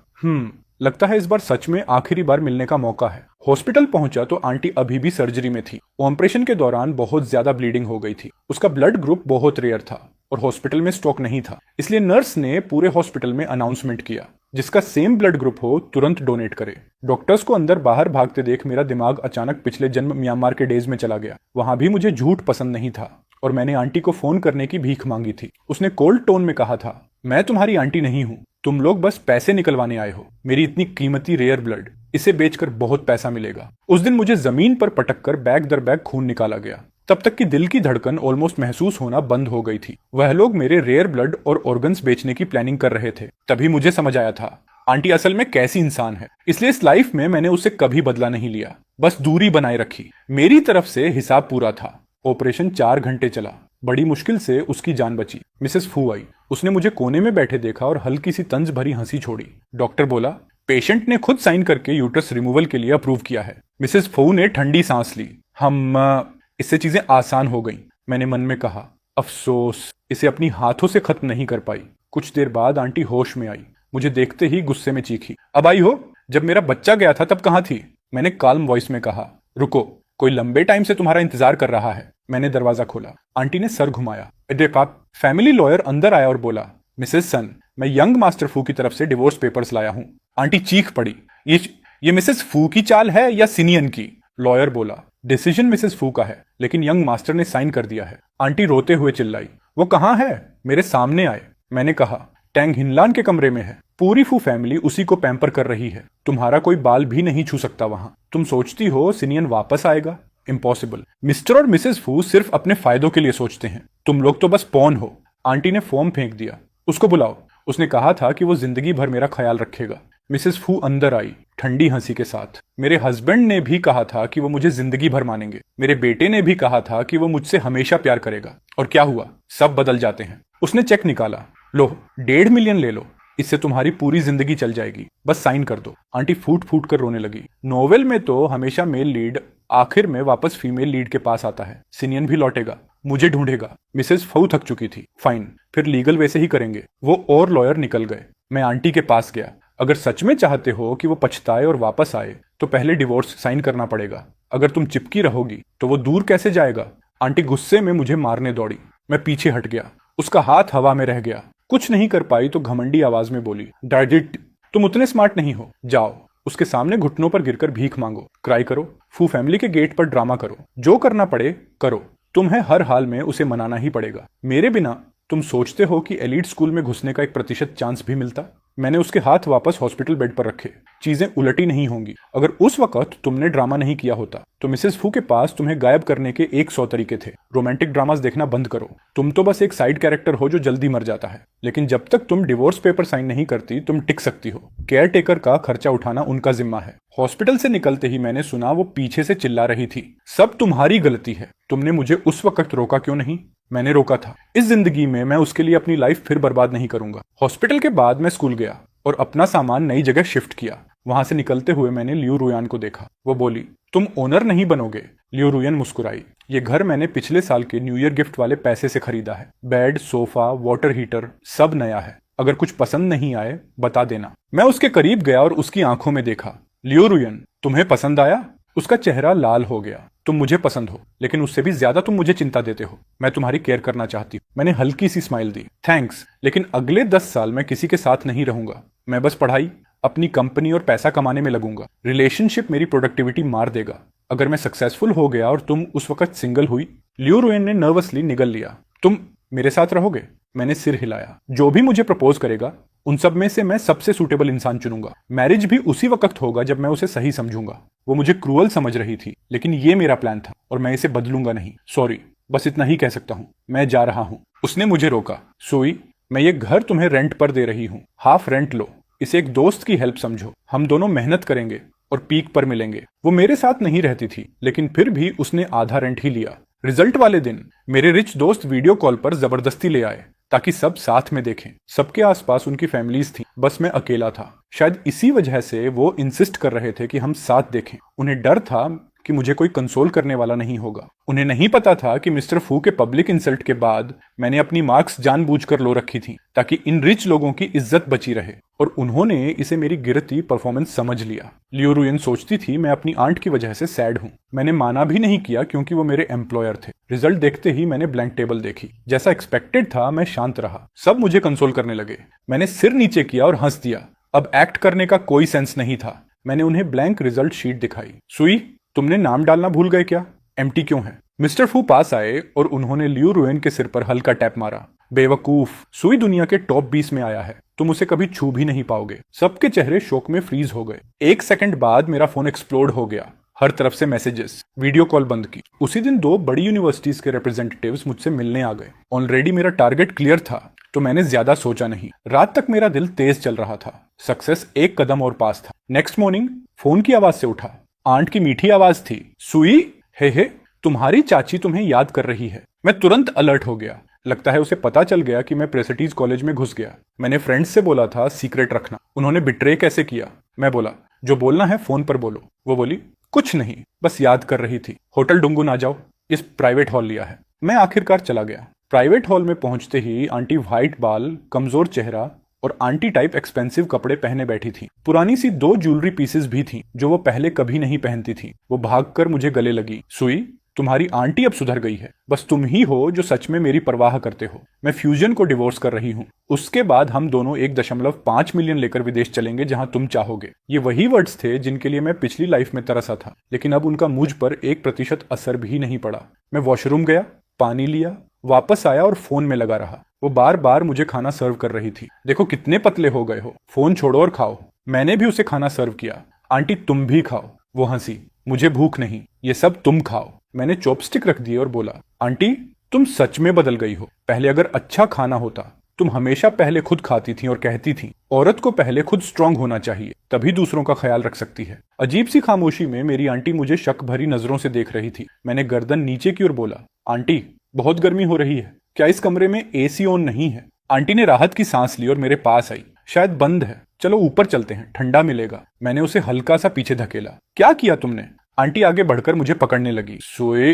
लगता है इस बार सच में आखिरी बार मिलने का मौका है। हॉस्पिटल पहुंचा तो आंटी अभी भी सर्जरी में थी। ऑपरेशन के दौरान बहुत ज्यादा ब्लीडिंग हो गई थी। उसका ब्लड ग्रुप बहुत रेयर था और हॉस्पिटल में स्टॉक नहीं था, इसलिए नर्स ने पूरे हॉस्पिटल में अनाउंसमेंट किया, जिसका सेम ब्लड ग्रुप हो तुरंत डोनेट करे। डॉक्टर्स को अंदर बाहर भागते देख मेरा दिमाग अचानक पिछले जन्म म्यांमार के डेज में चला गया। वहां भी मुझे झूठ पसंद नहीं था और मैंने आंटी को फोन करने की भीख मांगी थी। उसने कोल्ड टोन में कहा था, मैं तुम्हारी आंटी नहीं हूं, तुम लोग बस पैसे निकलवाने आए हो। मेरी इतनी कीमती रेयर ब्लड, इसे बेचकर बहुत पैसा मिलेगा। उस दिन मुझे जमीन पर पटक कर बैग दर बैग खून निकाला गया। तब तक कि दिल की धड़कन ऑलमोस्ट महसूस होना बंद हो गई थी। वह लोग मेरे रेयर ब्लड और ऑर्गन्स बेचने की प्लानिंग कर रहे थे। तभी मुझे समझ आया था आंटी असल में कैसी इंसान है। इसलिए इस लाइफ में मैंने उससे कभी बदला नहीं लिया, बस दूरी बनाए रखी। मेरी तरफ से हिसाब पूरा था। ऑपरेशन 4 घंटे चला। बड़ी मुश्किल से उसकी जान बची। मिसेस फू आई। उसने मुझे कोने में बैठे देखा और हल्की सी तंज भरी हंसी छोड़ी। डॉक्टर बोला, पेशेंट ने खुद साइन करके यूट्रस रिमूवल के लिए अप्रूव किया है। मिसेस फू ने ठंडी सांस ली। इससे चीजें आसान हो गईं। मैंने मन में कहा, अफसोस इसे अपनी हाथों से खत्म नहीं कर पाई। कुछ देर बाद आंटी होश में आई। मुझे देखते ही गुस्से में चीखी, अब आई हो? जब मेरा बच्चा गया था तब कहाँ थी? मैंने काल्म वॉइस में कहा, रुको, कोई लंबे टाइम से तुम्हारा इंतजार कर रहा है। मैंने दरवाजा खोला। आंटी ने सर घुमाया। देखा, फैमिली लॉयर अंदर आया और बोला, मिसेस सन, मैं यंग मास्टर फू की तरफ से डिवोर्स पेपर्स लाया हूं। आंटी चीख पड़ी, ये मिसेस फू की चाल है या सिनियन की? लॉयर बोला, डिसीजन मिसेस फू का है, लेकिन यंग मास्टर ने साइन कर दिया है। आंटी रोते हुए चिल्लाई, वो कहाँ है? मेरे सामने आए। मैंने कहा, टैंग हिनलान के कमरे में है। पूरी फू फैमिली उसी को पैम्पर कर रही है। तुम्हारा कोई बाल भी नहीं छू सकता वहां। तुम सोचती हो सिनियन वापस आएगा? इम्पॉसिबल। मिस्टर और मिसेस फू सिर्फ अपने फायदों के लिए सोचते हैं। तुम लोग तो बस पॉन हो। आंटी ने फॉर्म फेंक दिया। उसको बुलाओ। उसने कहा था कि वो जिंदगी भर मेरा ख्याल रखेगा। मिसेस फू अंदर आई, ठंडी हंसी के साथ। मेरे हस्बैंड ने भी कहा था कि वो मुझे जिंदगी भर मानेंगे। मेरे बेटे ने भी कहा था कि वो मुझसे हमेशा प्यार करेगा। और क्या हुआ? सब बदल जाते हैं। उसने चेक निकाला। लो, 1.5 मिलियन ले लो, इससे तुम्हारी पूरी जिंदगी चल जाएगी, बस साइन कर दो। आंटी फूट फूट कर रोने लगी। नोवेल में तो हमेशा मेल लीड आखिर में वापस फीमेल लीड के पास आता है। सिनियन भी लौटेगा, मुझे ढूंढेगा। मिसेस फू थक चुकी थी। फाइन, फिर लीगल वैसे ही करेंगे। वो और लॉयर निकल गए। मैं आंटी के पास गया। अगर सच में चाहते हो कि वो पछताए और वापस आए तो पहले डिवोर्स साइन करना पड़ेगा। अगर तुम चिपकी रहोगी तो वो दूर कैसे जाएगा? आंटी गुस्से में मुझे मारने दौड़ी। मैं पीछे हट गया। उसका हाथ हवा में रह गया। कुछ नहीं कर पाई तो घमंडी आवाज में बोली, डैडी तुम उतने स्मार्ट नहीं हो, जाओ उसके सामने घुटनों पर गिरकर भीख मांगो, क्राई करो, फू फैमिली के गेट पर ड्रामा करो, जो करना पड़े करो। तुम्हें हर हाल में उसे मनाना ही पड़ेगा। मेरे बिना तुम सोचते हो कि एलीट स्कूल में घुसने का 1% चांस भी मिलता? मैंने उसके हाथ वापस हॉस्पिटल बेड पर रखे। चीजें उलटी नहीं होंगी। अगर उस वक्त तुमने ड्रामा नहीं किया होता तो मिसेस फू के पास तुम्हें गायब करने के 100 तरीके थे। रोमांटिक ड्रामास देखना बंद करो। तुम तो बस एक साइड कैरेक्टर हो जो जल्दी मर जाता है। लेकिन जब तक तुम डिवोर्स पेपर साइन नहीं करती तुम टिक सकती हो। केयर टेकर का खर्चा उठाना उनका जिम्मा है। हॉस्पिटल से निकलते ही मैंने सुना वो पीछे से चिल्ला रही थी, सब तुम्हारी गलती है, तुमने मुझे उस वक्त रोका क्यों नहीं? मैंने रोका था। इस जिंदगी में मैं उसके लिए अपनी लाइफ फिर बर्बाद नहीं करूंगा। हॉस्पिटल के बाद मैं स्कूल गया और अपना सामान नई जगह शिफ्ट किया। वहां से निकलते हुए मैंने लियू रुयान को देखा। वो बोली, तुम ओनर नहीं बनोगे। लियू रुयान मुस्कुराई। ये घर मैंने पिछले साल के न्यू ईयर गिफ्ट वाले पैसे से खरीदा है। बेड, सोफा, वाटर हीटर सब नया है। अगर कुछ पसंद नहीं आए बता देना। मैं उसके करीब गया और उसकी आंखों में देखा। लियू रुयान, तुम्हें पसंद आया? उसका चेहरा लाल हो गया। तुम मुझे पसंद हो, लेकिन उससे भी ज्यादा तुम मुझे चिंता देते हो। मैं तुम्हारी केयर करना चाहती हूँ। मैंने हल्की सी स्माइल दी। थैंक्स, लेकिन अगले 10 साल मैं किसी के साथ नहीं रहूंगा। मैं बस पढ़ाई, अपनी कंपनी और पैसा कमाने में लगूंगा। रिलेशनशिप मेरी प्रोडक्टिविटी मार देगा। अगर मैं सक्सेसफुल हो गया और तुम उस वक्त सिंगल हुई। लियू रुयान ने नर्वसली निगल लिया। तुम मेरे साथ रहोगे? मैंने सिर हिलाया। जो भी मुझे प्रपोज करेगा उन सब में से मैं सबसे सूटेबल इंसान चुनूंगा। मैरिज भी उसी वक्त होगा जब मैं उसे सही समझूंगा। वो मुझे क्रूअल समझ रही थी, लेकिन ये मेरा प्लान था और मैं इसे बदलूंगा नहीं। सॉरी, बस इतना ही कह सकता हूँ। मैं जा रहा हूँ। उसने मुझे रोका। सोई, मैं ये घर तुम्हें रेंट पर दे रही हूँ। हाफ रेंट लो। इसे एक दोस्त की हेल्प समझो। हम दोनों मेहनत करेंगे और पीक पर मिलेंगे। वो मेरे साथ नहीं रहती थी, लेकिन फिर भी उसने आधा रेंट ही लिया। रिजल्ट वाले दिन मेरे रिच दोस्त वीडियो कॉल पर जबरदस्ती ले आए ताकि सब साथ में देखें। सबके आसपास उनकी फैमिलीज थी, बस मैं अकेला था। शायद इसी वजह से वो इंसिस्ट कर रहे थे कि हम साथ देखें। उन्हें डर था कि मुझे कोई कंसोल करने वाला नहीं होगा। उन्हें नहीं पता था कि मिस्टर फू के पब्लिक इंसल्ट के बाद मैंने अपनी मार्क्स जानबूझकर लो रखी थी ताकि इन रिच लोगों की इज्जत बची रहे, और उन्होंने इसे मेरी गिरती परफॉर्मेंस समझ लिया। लियो रुयन सोचती थी मैं अपनी आंट की वजह से सैड हूं। मैंने माना भी नहीं किया क्योंकि वो मेरे एम्प्लॉयर थे। रिजल्ट देखते ही मैंने ब्लैंक टेबल देखी। जैसा एक्सपेक्टेड था मैं शांत रहा। सब मुझे कंसोल करने लगे। मैंने सिर नीचे किया और हंस दिया। अब एक्ट करने का कोई सेंस नहीं था। मैंने उन्हें ब्लैंक रिजल्ट शीट दिखाई। सुई, तुमने नाम डालना भूल गए क्या? एम्प्टी क्यों है? मिस्टर फू पास आए और उन्होंने लियो रुयन के सिर पर हल्का टैप मारा। बेवकूफ, सुई दुनिया के टॉप 20 में आया है, तुम उसे कभी छू भी नहीं पाओगे। सबके चेहरे शोक में फ्रीज हो गए। 1 सेकंड बाद मेरा फोन एक्सप्लोड हो गया। हर तरफ से मैसेजेस। वीडियो कॉल बंद की। उसी दिन 2 बड़ी यूनिवर्सिटीज के रिप्रेजेंटेटिव्स मुझसे मिलने आ गए। ऑलरेडी मेरा टारगेट क्लियर था तो मैंने ज्यादा सोचा नहीं। रात तक मेरा दिल तेज चल रहा था। सक्सेस एक कदम और पास था। नेक्स्ट मॉर्निंग फोन की आवाज से उठा। आंट की मीठी आवाज थी। सुई, हे तुम्हारी चाची तुम्हें याद कर रही है। मैं तुरंत अलर्ट हो गया। लगता है उसे पता चल गया कि मैं प्रेस्टीज कॉलेज में घुस गया। मैंने फ्रेंड्स से बोला था सीक्रेट रखना। उन्होंने बिट्रे कैसे किया? मैं बोला जो बोलना है फोन पर बोलो। वो बोली कुछ नहीं, बस याद कर रही थी। होटल डुंगुन आ जाओ, इस प्राइवेट हॉल लिया है। मैं आखिरकार चला गया। प्राइवेट हॉल में पहुंचते ही आंटी व्हाइट बाल, कमजोर चेहरा और आंटी टाइप एक्सपेंसिव कपड़े पहने बैठी थी। पुरानी सी 2 ज्वेलरी पीसेस भी थी जो वो पहले कभी नहीं पहनती थी। वो भागकर मुझे गले लगी। सुई, तुम्हारी आंटी अब सुधर गई है। बस तुम ही हो जो सच में मेरी परवाह करते हो। मैं फ्यूजन को डिवोर्स कर रही हूँ। उसके बाद हम दोनों 1.5 मिलियन लेकर विदेश चलेंगे जहां तुम चाहोगे। ये वही वर्ड्स थे जिनके लिए मैं पिछली लाइफ में तरसा था, लेकिन अब उनका मुझ पर 1% असर भी नहीं पड़ा। मैं वॉशरूम गया, पानी लिया, वापस आया और फोन में लगा रहा। वो बार बार मुझे खाना सर्व कर रही थी। देखो कितने पतले हो गए हो, फोन छोड़ो और खाओ। मैंने भी उसे खाना सर्व किया। आंटी तुम भी खाओ। वो हंसी। मुझे भूख नहीं, ये सब तुम खाओ। मैंने चॉपस्टिक रख दिए और बोला आंटी तुम सच में बदल गई हो। पहले अगर अच्छा खाना होता, तुम हमेशा पहले खुद खाती थी और कहती थी औरत को पहले खुद स्ट्रांग होना चाहिए, तभी दूसरों का ख्याल रख सकती है। अजीब सी खामोशी में मेरी आंटी मुझे शक भरी नजरों से देख रही थी। मैंने गर्दन नीचे की ओर बोला आंटी बहुत गर्मी हो रही है, क्या इस कमरे में एसी ऑन नहीं है? आंटी ने राहत की सांस ली और मेरे पास आई। शायद बंद है, चलो ऊपर चलते हैं, ठंडा मिलेगा। मैंने उसे हल्का सा पीछे धकेला। क्या किया तुमने? आंटी आगे बढ़कर मुझे पकड़ने लगी। सोए,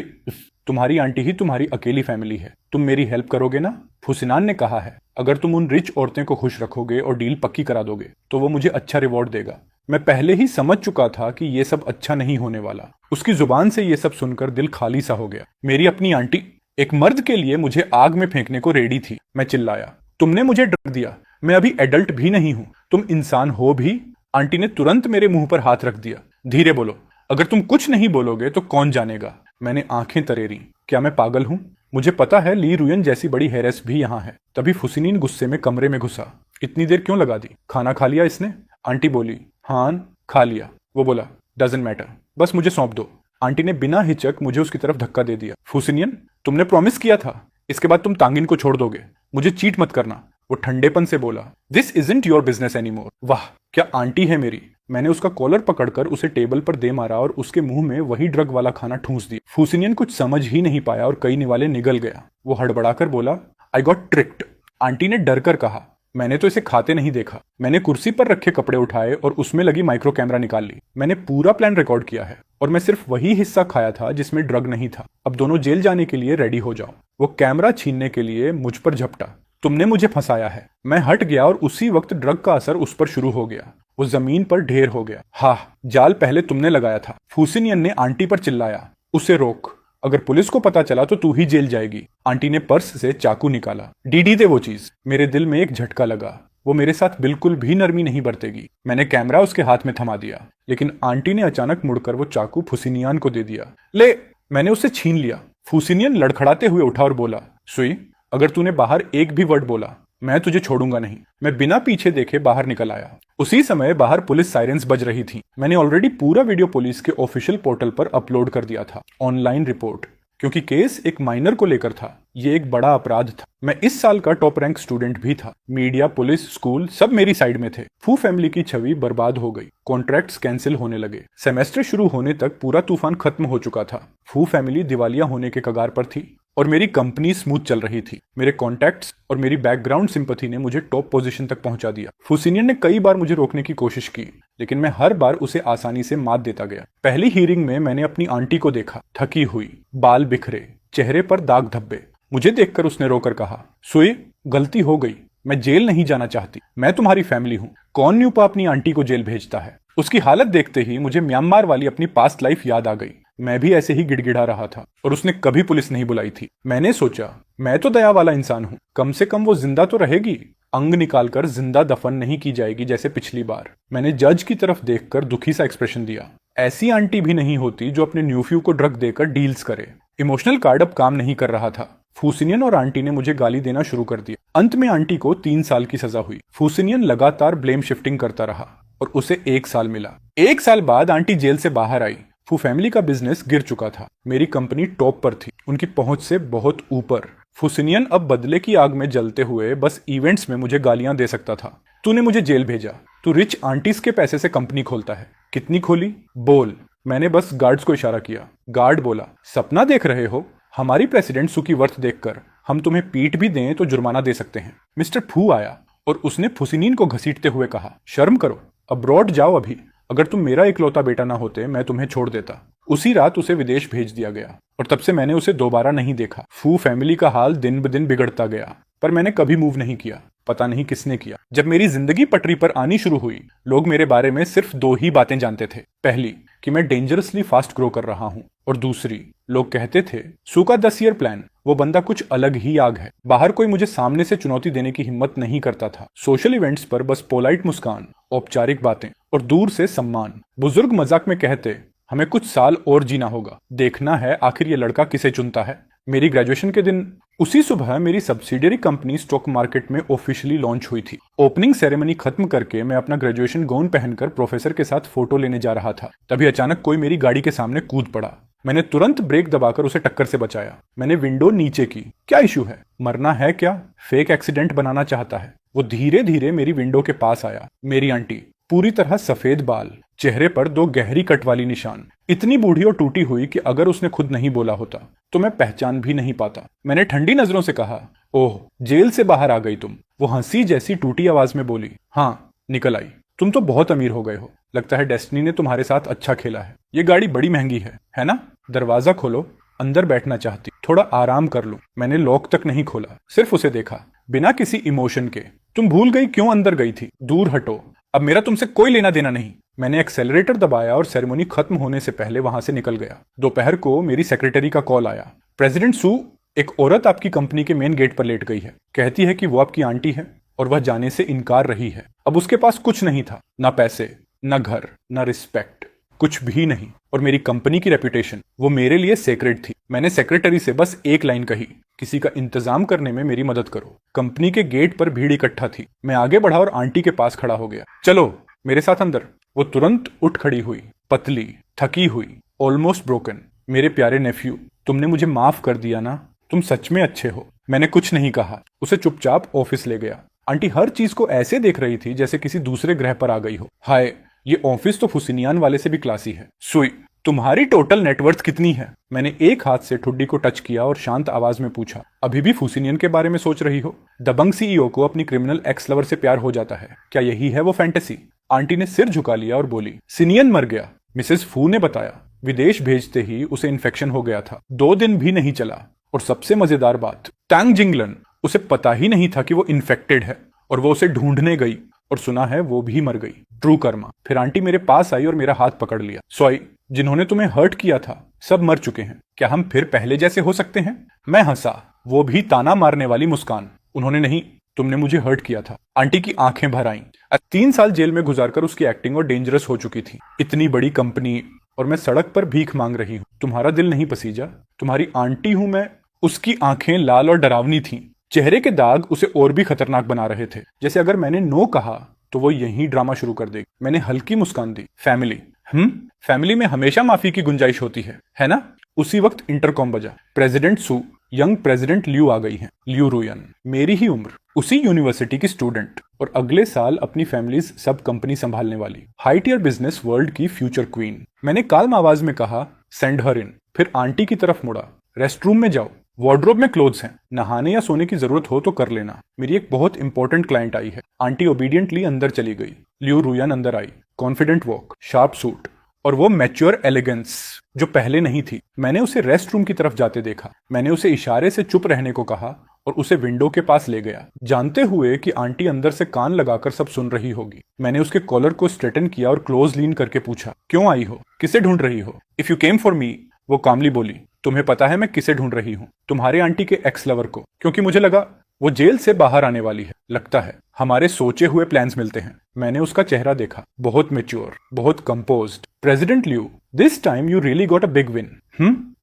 तुम्हारी आंटी ही तुम्हारी अकेली फैमिली है, तुम मेरी हेल्प करोगे ना? फुसिनान ने कहा है अगर तुम उन रिच औरतें को खुश रखोगे और डील पक्की करा दोगे तो वो मुझे अच्छा रिवॉर्ड देगा। मैं पहले ही समझ चुका था कि ये सब अच्छा नहीं होने वाला। उसकी जुबान से ये सब सुनकर दिल खाली सा हो गया। मेरी अपनी आंटी एक मर्द के लिए मुझे आग में फेंकने को रेडी थी। मैं चिल्लाया तुमने मुझे डर दिया, मैं अभी एडल्ट भी नहीं हूं, तुम इंसान हो भी। आंटी ने तुरंत मेरे मुंह पर हाथ रख दिया। धीरे बोलो, अगर तुम कुछ नहीं बोलोगे तो कौन जानेगा। मैंने आंखें तरेरी। क्या मैं पागल हूं? मुझे पता है ली रुयन जैसी बड़ी हेरेस भी यहाँ है। तभी फुसिनीन गुस्से में कमरे में घुसा। इतनी देर क्यों लगा दी? खाना खा लिया इसने? आंटी बोली हाँ खा लिया। वो बोला डजंट मैटर, बस मुझे सौंप दो। आंटी ने बिना हिचक मुझे उसकी तरफ धक्का दे दिया। फुसिनियन, तुमने प्रॉमिस किया था इसके बाद तुम तांगिन को छोड़ दोगे, मुझे चीट मत करना। वो ठंडेपन से बोला this isn't your business anymore. वाह क्या आंटी है मेरी। मैंने उसका कॉलर पकड़कर उसे टेबल पर दे मारा और उसके मुंह में वही ड्रग वाला खाना ठूंस दिया। फुसिनियन कुछ समझ ही नहीं पाया और कई निवाले निगल गया। वो हड़बड़ाकर बोला आई गॉट ट्रिक्ड। आंटी ने डर कर कहा मैंने तो इसे खाते नहीं देखा। मैंने कुर्सी पर रखे कपड़े उठाए और उसमें लगी माइक्रो कैमरा निकाल ली। मैंने पूरा प्लान रिकॉर्ड किया है और मैं सिर्फ वही हिस्सा खाया था जिसमें ड्रग नहीं था। अब दोनों जेल जाने के लिए रेडी हो जाओ। वो कैमरा छीनने के लिए मुझ पर झपटा। तुमने मुझे फंसाया है। मैं हट गया और उसी वक्त ड्रग का असर उस पर शुरू हो गया। वो जमीन पर ढेर हो गया। हाँ, जाल पहले तुमने लगाया था। फुसिनियन ने आंटी पर चिल्लाया उसे रोक, अगर पुलिस को पता चला तो तू ही जेल जाएगी। आंटी ने पर्स से चाकू निकाला। डीडी दे वो चीज। मेरे दिल में एक झटका लगा। वो मेरे साथ बिल्कुल भी नरमी नहीं बरतेगी। मैंने कैमरा उसके हाथ में थमा दिया, लेकिन आंटी ने अचानक मुड़कर वो चाकू फुसिनियन को दे दिया। ले, मैंने उसे छीन लिया। फुसिनियन लड़खड़ाते हुए उठा और बोला सुई, अगर तूने बाहर एक भी वर्ड बोला मैं तुझे छोड़ूंगा नहीं। मैं बिना पीछे देखे बाहर निकल आया। उसी समय बाहर पुलिस साइरेंस बज रही थी। मैंने ऑलरेडी पूरा वीडियो पुलिस के ऑफिशियल पोर्टल पर अपलोड कर दिया था, ऑनलाइन रिपोर्ट, क्योंकि केस एक माइनर को लेकर था। ये एक बड़ा अपराध था। मैं इस साल का टॉप रैंक स्टूडेंट भी था। मीडिया, पुलिस, स्कूल सब मेरी साइड में थे। फू फैमिली की छवि बर्बाद हो गई। कॉन्ट्रैक्ट्स कैंसिल होने लगे। सेमेस्टर शुरू होने तक पूरा तूफान खत्म हो चुका था। फू फैमिली दिवालिया होने के कगार पर थी। और मेरी कंपनी स्मूथ चल रही थी। मेरे कॉन्टैक्ट्स और मेरी बैकग्राउंड सिंपैथी ने मुझे टॉप पोजीशन तक पहुंचा दिया। फुसिनियन ने कई बार मुझे रोकने की कोशिश की, लेकिन मैं हर बार उसे आसानी से मात देता गया। पहली हियरिंग में मैंने अपनी आंटी को देखा, थकी हुई, बाल बिखरे, चेहरे पर दाग धब्बे। मुझे देखकर उसने रोकर कहा, सुई, गलती हो गई, मैं जेल नहीं जाना चाहती, मैं तुम्हारी फैमिली हूँ। कौन न्यूपा अपनी आंटी को जेल भेजता है? उसकी हालत देखते ही मुझे म्यांमार वाली अपनी पास्ट लाइफ याद आ गई। मैं भी ऐसे ही गिड़गिड़ा रहा था और उसने कभी पुलिस नहीं बुलाई थी। मैंने सोचा, मैं तो दया वाला इंसान हूँ, कम से कम वो जिंदा तो रहेगी, अंग निकालकर जिंदा दफन नहीं की जाएगी जैसे पिछली बार। मैंने जज की तरफ देखकर दुखी सा एक्सप्रेशन दिया। ऐसी आंटी भी नहीं होती जो अपने न्यूफ्यू को ड्रग देकर डील्स करे। इमोशनल कार्ड अब काम नहीं कर रहा था। फुसिनियन और आंटी ने मुझे गाली देना शुरू कर दिया। अंत में आंटी को 3 साल की सजा हुई। फुसिनियन लगातार ब्लेम शिफ्टिंग करता रहा और उसे 1 साल मिला। 1 साल बाद आंटी जेल से बाहर आई। फू फैमिली का बिजनेस गिर चुका था। मेरी कंपनी टॉप पर थी, उनकी पहुंच से बहुत ऊपर। फुसिनियन अब बदले की आग में जलते हुए बस इवेंट्स में मुझे गालियां दे सकता था। तूने मुझे जेल भेजा, तू रिच आंटीज के पैसे से कंपनी खोलता है। कितनी खोली? बोल। मैंने बस गार्ड्स को इशारा किया। गार्ड बोला, सपना देख रहे हो? हमारी प्रेसिडेंट सु की वर्थ देखकर हम तुम्हें पीट भी दें तो जुर्माना दे सकते हैं। मिस्टर फू आया और उसने फुसिनियन को घसीटते हुए कहा, शर्म करो, अब्रॉड जाओ अभी। अगर तुम मेरा इकलौता बेटा ना होते मैं तुम्हें छोड़ देता। उसी रात उसे विदेश भेज दिया गया और तब से मैंने उसे दोबारा नहीं देखा। फू फैमिली का हाल दिन ब दिन बिगड़ता गया, पर मैंने कभी मूव नहीं किया। पता नहीं किसने किया। जब मेरी जिंदगी पटरी पर आनी शुरू हुई, लोग मेरे बारे में सिर्फ 2 ही बातें जानते थे। पहली, कि मैं डेंजरसली फास्ट ग्रो कर रहा हूं, और दूसरी, लोग कहते थे, सु का 10 ईयर प्लान, वो बंदा कुछ अलग ही आग है। बाहर कोई मुझे सामने से चुनौती देने की हिम्मत नहीं करता था। सोशल इवेंट्स पर बस पोलाइट मुस्कान, औपचारिक बातें और दूर से सम्मान। बुजुर्ग मजाक में कहते, हमें कुछ साल और जीना होगा, देखना है आखिर ये लड़का किसे चुनता है। मेरी ग्रेजुएशन के दिन उसी सुबह मेरी सब्सिडियरी कंपनी स्टॉक मार्केट में ऑफिशियली लॉन्च हुई थी। ओपनिंग सेरेमनी खत्म करके मैं अपना ग्रेजुएशन गाउन पहनकर प्रोफेसर के साथ फोटो लेने जा रहा था। तभी अचानक कोई मेरी गाड़ी के सामने कूद पड़ा। मैंने तुरंत ब्रेक दबाकर उसे टक्कर से बचाया। मैंने विंडो नीचे की। क्या इशू है? मरना है क्या? फेक एक्सीडेंट बनाना चाहता है। वो धीरे धीरे मेरी विंडो के पास आया। मेरी आंटी, पूरी तरह सफेद बाल, चेहरे पर 2 गहरी कट वाली निशान, इतनी बूढ़ी और टूटी हुई कि अगर उसने खुद नहीं बोला होता तो मैं पहचान भी नहीं पाता। मैंने ठंडी नजरों से कहा, ओह, जेल से बाहर आ गई तुम। वो हंसी जैसी टूटी आवाज में बोली, हाँ, निकल आई। तुम तो बहुत अमीर हो गए हो। लगता है डेस्टिनी ने तुम्हारे साथ अच्छा खेला है। ये गाड़ी बड़ी महंगी है ना? दरवाजा खोलो, अंदर बैठना चाहती, थोड़ा आराम कर लूं। मैंने लॉक तक नहीं खोला, सिर्फ उसे देखा, बिना किसी इमोशन के। तुम भूल गई क्यों अंदर गई थी? दूर हटो, अब मेरा तुमसे कोई लेना देना नहीं। मैंने एक्सेलरेटर दबाया और सेरेमनी खत्म होने से पहले वहां से निकल गया। दोपहर को मेरी सेक्रेटरी का कॉल आया। प्रेसिडेंट सु, एक औरत आपकी कंपनी के मेन गेट पर लेट गई है। कहती है कि वो आपकी आंटी है और वह जाने से इनकार रही है। अब उसके पास कुछ नहीं था, ना पैसे, ना घर, ना रिस्पेक्ट, कुछ भी नहीं। और मेरी कंपनी की रेपुटेशन, वो मेरे लिए सेक्रेट थी। मैंने सेक्रेटरी से बस एक लाइन कही, किसी का इंतजाम करने में मेरी मदद करो। कंपनी के गेट पर भीड़ इकट्ठा थी। मैं आगे बढ़ा और आंटी के पास खड़ा हो गया। चलो मेरे साथ अंदर। वो तुरंत उठ खड़ी हुई, पतली, थकी हुई, ऑलमोस्ट ब्रोकन। मेरे प्यारे नेफ्यू, तुमने मुझे माफ कर दिया ना? तुम सच में अच्छे हो। मैंने कुछ नहीं कहा, उसे चुपचाप ऑफिस ले गया। आंटी हर चीज को ऐसे देख रही थी जैसे किसी दूसरे ग्रह पर आ गई हो। हाय, ये ऑफिस तो फुसिनियान वाले से भी क्लासी है। सुई, तुम्हारी टोटल नेटवर्थ कितनी है? मैंने एक हाथ से ठुड्डी को टच किया और शांत आवाज में पूछा, अभी भी फुसिनियन के बारे में सोच रही हो? दबंग सीईओ को अपनी क्रिमिनल एक्स लवर से प्यार हो जाता है, क्या यही है वो फैंटेसी? आंटी ने सिर झुका लिया और बोली, सिनियन मर गया। मिसेस फू ने बताया, विदेश भेजते ही उसे इन्फेक्शन हो गया था। 2 दिन भी नहीं चला। और सबसे मजेदार बात, टैंग जिंगलन, उसे पता ही नहीं था कि वो इन्फेक्टेड है और वो उसे ढूंढने गई और सुना है वो भी मर गई। ट्रू कर्मा। फिर आंटी मेरे पास आई और मेरा हाथ पकड़ लिया। सॉरी, जिन्होंने तुम्हें हर्ट किया था सब मर चुके हैं, क्या हम फिर पहले जैसे हो सकते हैं? मैं हंसा, वो भी ताना मारने वाली मुस्कान। उन्होंने नहीं, तुमने मुझे हर्ट किया था। आंटी की आंखें भर आईं। 3 साल जेल में गुजारकर उसकी एक्टिंग और डेंजरस हो चुकी थी। इतनी बड़ी कंपनी और मैं सड़क पर भीख मांग रही हूँ। तुम्हारा दिल नहीं पसीजा? तुम्हारी आंटी हूं मैं। उसकी आंखें लाल और डरावनी थीं। चेहरे के दाग उसे और भी खतरनाक बना रहे थे, जैसे अगर मैंने नो कहा तो वो यही ड्रामा शुरू कर देगी। मैंने हल्की मुस्कान दी। फैमिली, फैमिली में हमेशा माफी की गुंजाइश होती है ना? उसी वक्त इंटरकॉम बजा। प्रेसिडेंट सु, यंग प्रेसिडेंट लियू आ गई हैं। लियू रुयन, मेरी ही उम्र, उसी यूनिवर्सिटी की स्टूडेंट, और अगले साल अपनी फैमिलीज सब कंपनी संभालने वाली, हाई टियर बिजनेस वर्ल्ड की फ्यूचर क्वीन। मैंने काल्म आवाज में कहा, सेंड हर इन। फिर आंटी की तरफ मुड़ा, रेस्ट रूम में जाओ। वार्डरोब में क्लोथ्स हैं, नहाने या सोने की जरूरत हो तो कर लेना। मेरी एक बहुत इंपॉर्टेंट क्लाइंट आई है। आंटी ओबीडियंटली अंदर चली गई। लियू रुयान अंदर आई। कॉन्फिडेंट वॉक, शार्प सूट और वो मैच्योर एलिगेंस जो पहले नहीं थी। मैंने उसे रेस्ट रूम की तरफ जाते देखा। मैंने उसे इशारे से चुप रहने को कहा और उसे विंडो के पास ले गया, जानते हुए कि आंटी अंदर से कान लगाकर सब सुन रही होगी। मैंने उसके कॉलर को स्ट्रेटन किया और क्लोज लीन करके पूछा, क्यों आई हो, किसे ढूंढ रही हो? If you came for me, वो कामली बोली, तुम्हें पता है मैं किसे ढूंढ रही हूँ? तुम्हारे आंटी के एक्स लवर को, क्योंकि मुझे लगा वो जेल से बाहर आने वाली है। लगता है हमारे सोचे हुए प्लान्स मिलते हैं। मैंने उसका चेहरा देखा, बहुत मेच्योर, बहुत composed. President Liu, this time you really got a big win.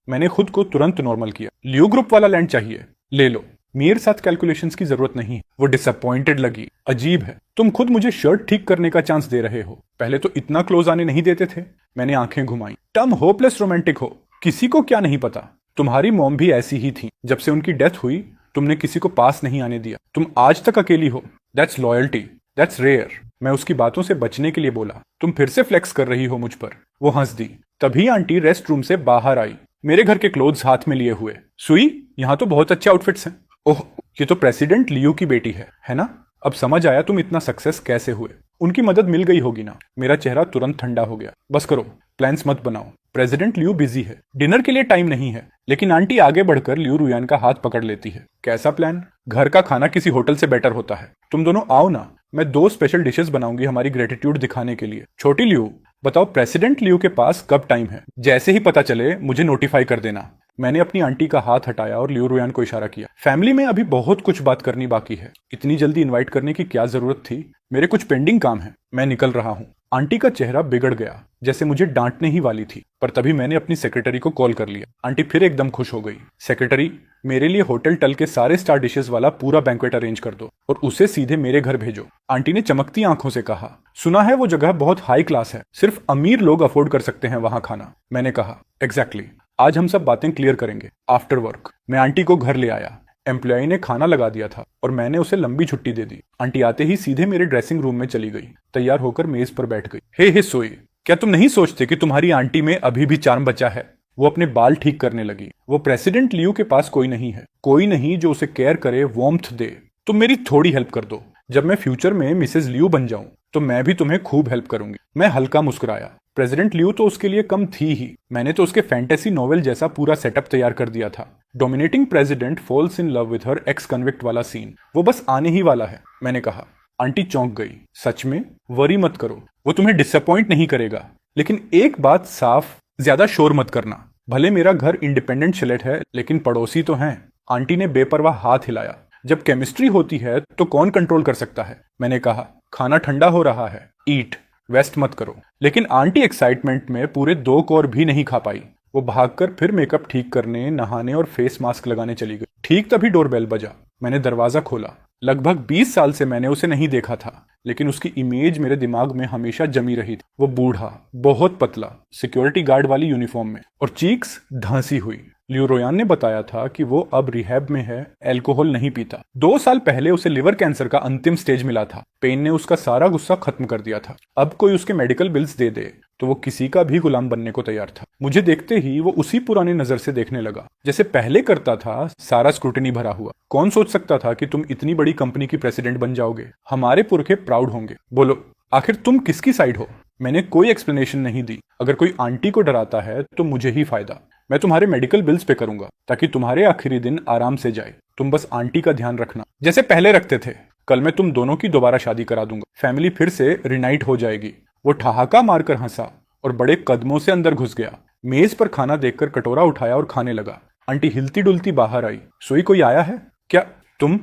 मैंने खुद को तुरंत नॉर्मल किया। लियू ग्रुप वाला लैंड चाहिए, ले लो। मेरे साथ कैलकुलेशंस की जरूरत नहीं है। वो डिसअपॉइंटेड लगी। अजीब है, तुम खुद मुझे शर्ट ठीक करने का चांस दे रहे हो, पहले तो इतना क्लोज आने नहीं देते थे। मैंने आंखें घुमाई। टर्म होपलेस रोमांटिक हो, किसी को क्या नहीं पता। तुम्हारी मॉम भी ऐसी ही थी। जब से उनकी डेथ हुई तुमने किसी को पास नहीं आने दिया। तुम आज तक अकेली हो। That's loyalty, that's rare. मैं उसकी बातों से बचने के लिए बोला, तुम फिर से फ्लेक्स कर रही हो मुझ पर। वो हंस दी। तभी आंटी रेस्ट रूम से बाहर आई, मेरे घर के क्लोथ्स हाथ में लिए हुए। सुई, यहाँ तो बहुत अच्छे आउटफिट्स हैं। ओह, ये तो प्रेसिडेंट लियू की बेटी है ना? अब समझ आया तुम इतना सक्सेस कैसे हुए। उनकी मदद मिल गई होगी ना? मेरा चेहरा तुरंत ठंडा हो गया। बस करो, प्लान्स मत बनाओ। प्रेसिडेंट लियू बिजी है, डिनर के लिए टाइम नहीं है। लेकिन आंटी आगे बढ़कर लियू रुयान का हाथ पकड़ लेती है। कैसा प्लान? घर का खाना किसी होटल से बेटर होता है। तुम दोनों आओ ना, मैं 2 स्पेशल डिशेस बनाऊंगी हमारी ग्रेटिट्यूड दिखाने के लिए। छोटी लियू, बताओ प्रेसिडेंट लियू के पास कब टाइम है? जैसे ही पता चले मुझे नोटिफाई कर देना। मैंने अपनी आंटी का हाथ हटाया और लियू रुयान को इशारा किया। फैमिली में अभी बहुत कुछ बात करनी बाकी है। इतनी जल्दी इनवाइट करने की क्या जरूरत थी? मेरे कुछ पेंडिंग काम है, मैं निकल रहा हूँ। आंटी का चेहरा बिगड़ गया, जैसे मुझे डांटने ही वाली थी। पर तभी मैंने अपनी सेक्रेटरी को कॉल कर लिया। आंटी फिर एकदम खुश हो गई। सेक्रेटरी, मेरे लिए होटल टल के सारे स्टार डिशेस वाला पूरा बैंक्वेट अरेंज कर दो और उसे सीधे मेरे घर भेजो। आंटी ने चमकती आंखों से कहा, सुना है वो जगह बहुत हाई क्लास है, सिर्फ अमीर लोग अफोर्ड कर सकते हैं वहां खाना। मैंने कहा, एग्जैक्टली, आज हम सब बातें क्लियर करेंगे आफ्टर वर्क। मैं आंटी को घर ले आया। एम्प्लॉय ने खाना लगा दिया था और मैंने उसे लंबी छुट्टी दे दी। आंटी आते ही सीधे मेरे ड्रेसिंग रूम में चली गई। तैयार होकर मेज पर बैठ गई। हे सोई, क्या तुम नहीं सोचते कि तुम्हारी आंटी में अभी भी चार्म बचा है? वो अपने बाल ठीक करने लगी। वो प्रेसिडेंट लियू के पास कोई नहीं है, कोई नहीं जो उसे केयर करे, वार्मथ दे। तुम मेरी थोड़ी हेल्प कर दो। जब मैं फ्यूचर में मिसेज लियू बन जाऊं तो मैं भी तुम्हें खूब हेल्प करूंगी। मैं हल्का मुस्कुराया। प्रेसिडेंट लियू तो उसके लिए कम थी ही। मैंने तो उसके फैंटेसी नॉवेल जैसा पूरा सेटअप तैयार कर दिया था। Dominating president falls in love with her x convict वाला सीन, वो बस आने ही वाला है। मैंने कहा। आंटी चौंक गई। सच में? वरी मत करो, वो तुम्हें डिसअपॉइंट नहीं करेगा। लेकिन एक बात साफ, ज्यादा शोर मत करना। भले मेरा घर इंडिपेंडेंट शिलेट है, लेकिन पड़ोसी तो हैं। आंटी ने बेपरवाह हाथ हिलाया। जब केमिस्ट्री होती है तो कौन कंट्रोल कर सकता है? मैंने कहा, खाना ठंडा हो रहा है, ईट, वेस्ट मत करो। लेकिन आंटी एक्साइटमेंट में पूरे 2 कोर भी नहीं खा पाई। वो भागकर फिर मेकअप ठीक करने, नहाने और फेस मास्क लगाने चली गई। ठीक तभी डोरबेल बजा। मैंने दरवाजा खोला। लगभग 20 साल से मैंने उसे नहीं देखा था, लेकिन उसकी इमेज मेरे दिमाग में हमेशा जमी रही थी। वो बूढ़ा, बहुत पतला, सिक्योरिटी गार्ड वाली यूनिफॉर्म में, और चीक्स धंसी हुई। लियू रुयान ने बताया था कि वो अब रिहैब में है, अल्कोहल नहीं पीता। 2 साल पहले उसे लिवर कैंसर का अंतिम स्टेज मिला था। पेन ने उसका सारा गुस्सा खत्म कर दिया था। अब कोई उसके मेडिकल बिल्स दे दे तो वो किसी का भी गुलाम बनने को तैयार था। मुझे देखते ही वो उसी पुराने नजर से देखने लगा जैसे पहले करता था, सारा स्क्रूटनी भरा हुआ। कौन सोच सकता था कि तुम इतनी बड़ी कंपनी की प्रेसिडेंट बन जाओगे? हमारे पुरखे प्राउड होंगे। बोलो, आखिर तुम किसकी साइड हो? मैंने कोई एक्सप्लेनेशन नहीं दी। अगर कोई आंटी को डराता है तो मुझे ही फायदा। मैं तुम्हारे मेडिकल बिल्स पे करूंगा ताकि तुम्हारे आखिरी दिन आराम से जाए। तुम बस आंटी का ध्यान रखना, जैसे पहले रखते थे। कल मैं तुम दोनों की दोबारा शादी करा दूंगा। फैमिली फिर से रिनाइट हो जाएगी। वो ठहाका मारकर हंसा और बड़े कदमों से अंदर घुस गया। मेज पर खाना देखकर कटोरा उठाया और खाने लगा। आंटी हिलती डुलती बाहर आई। सोई, कोई आया है क्या? तुम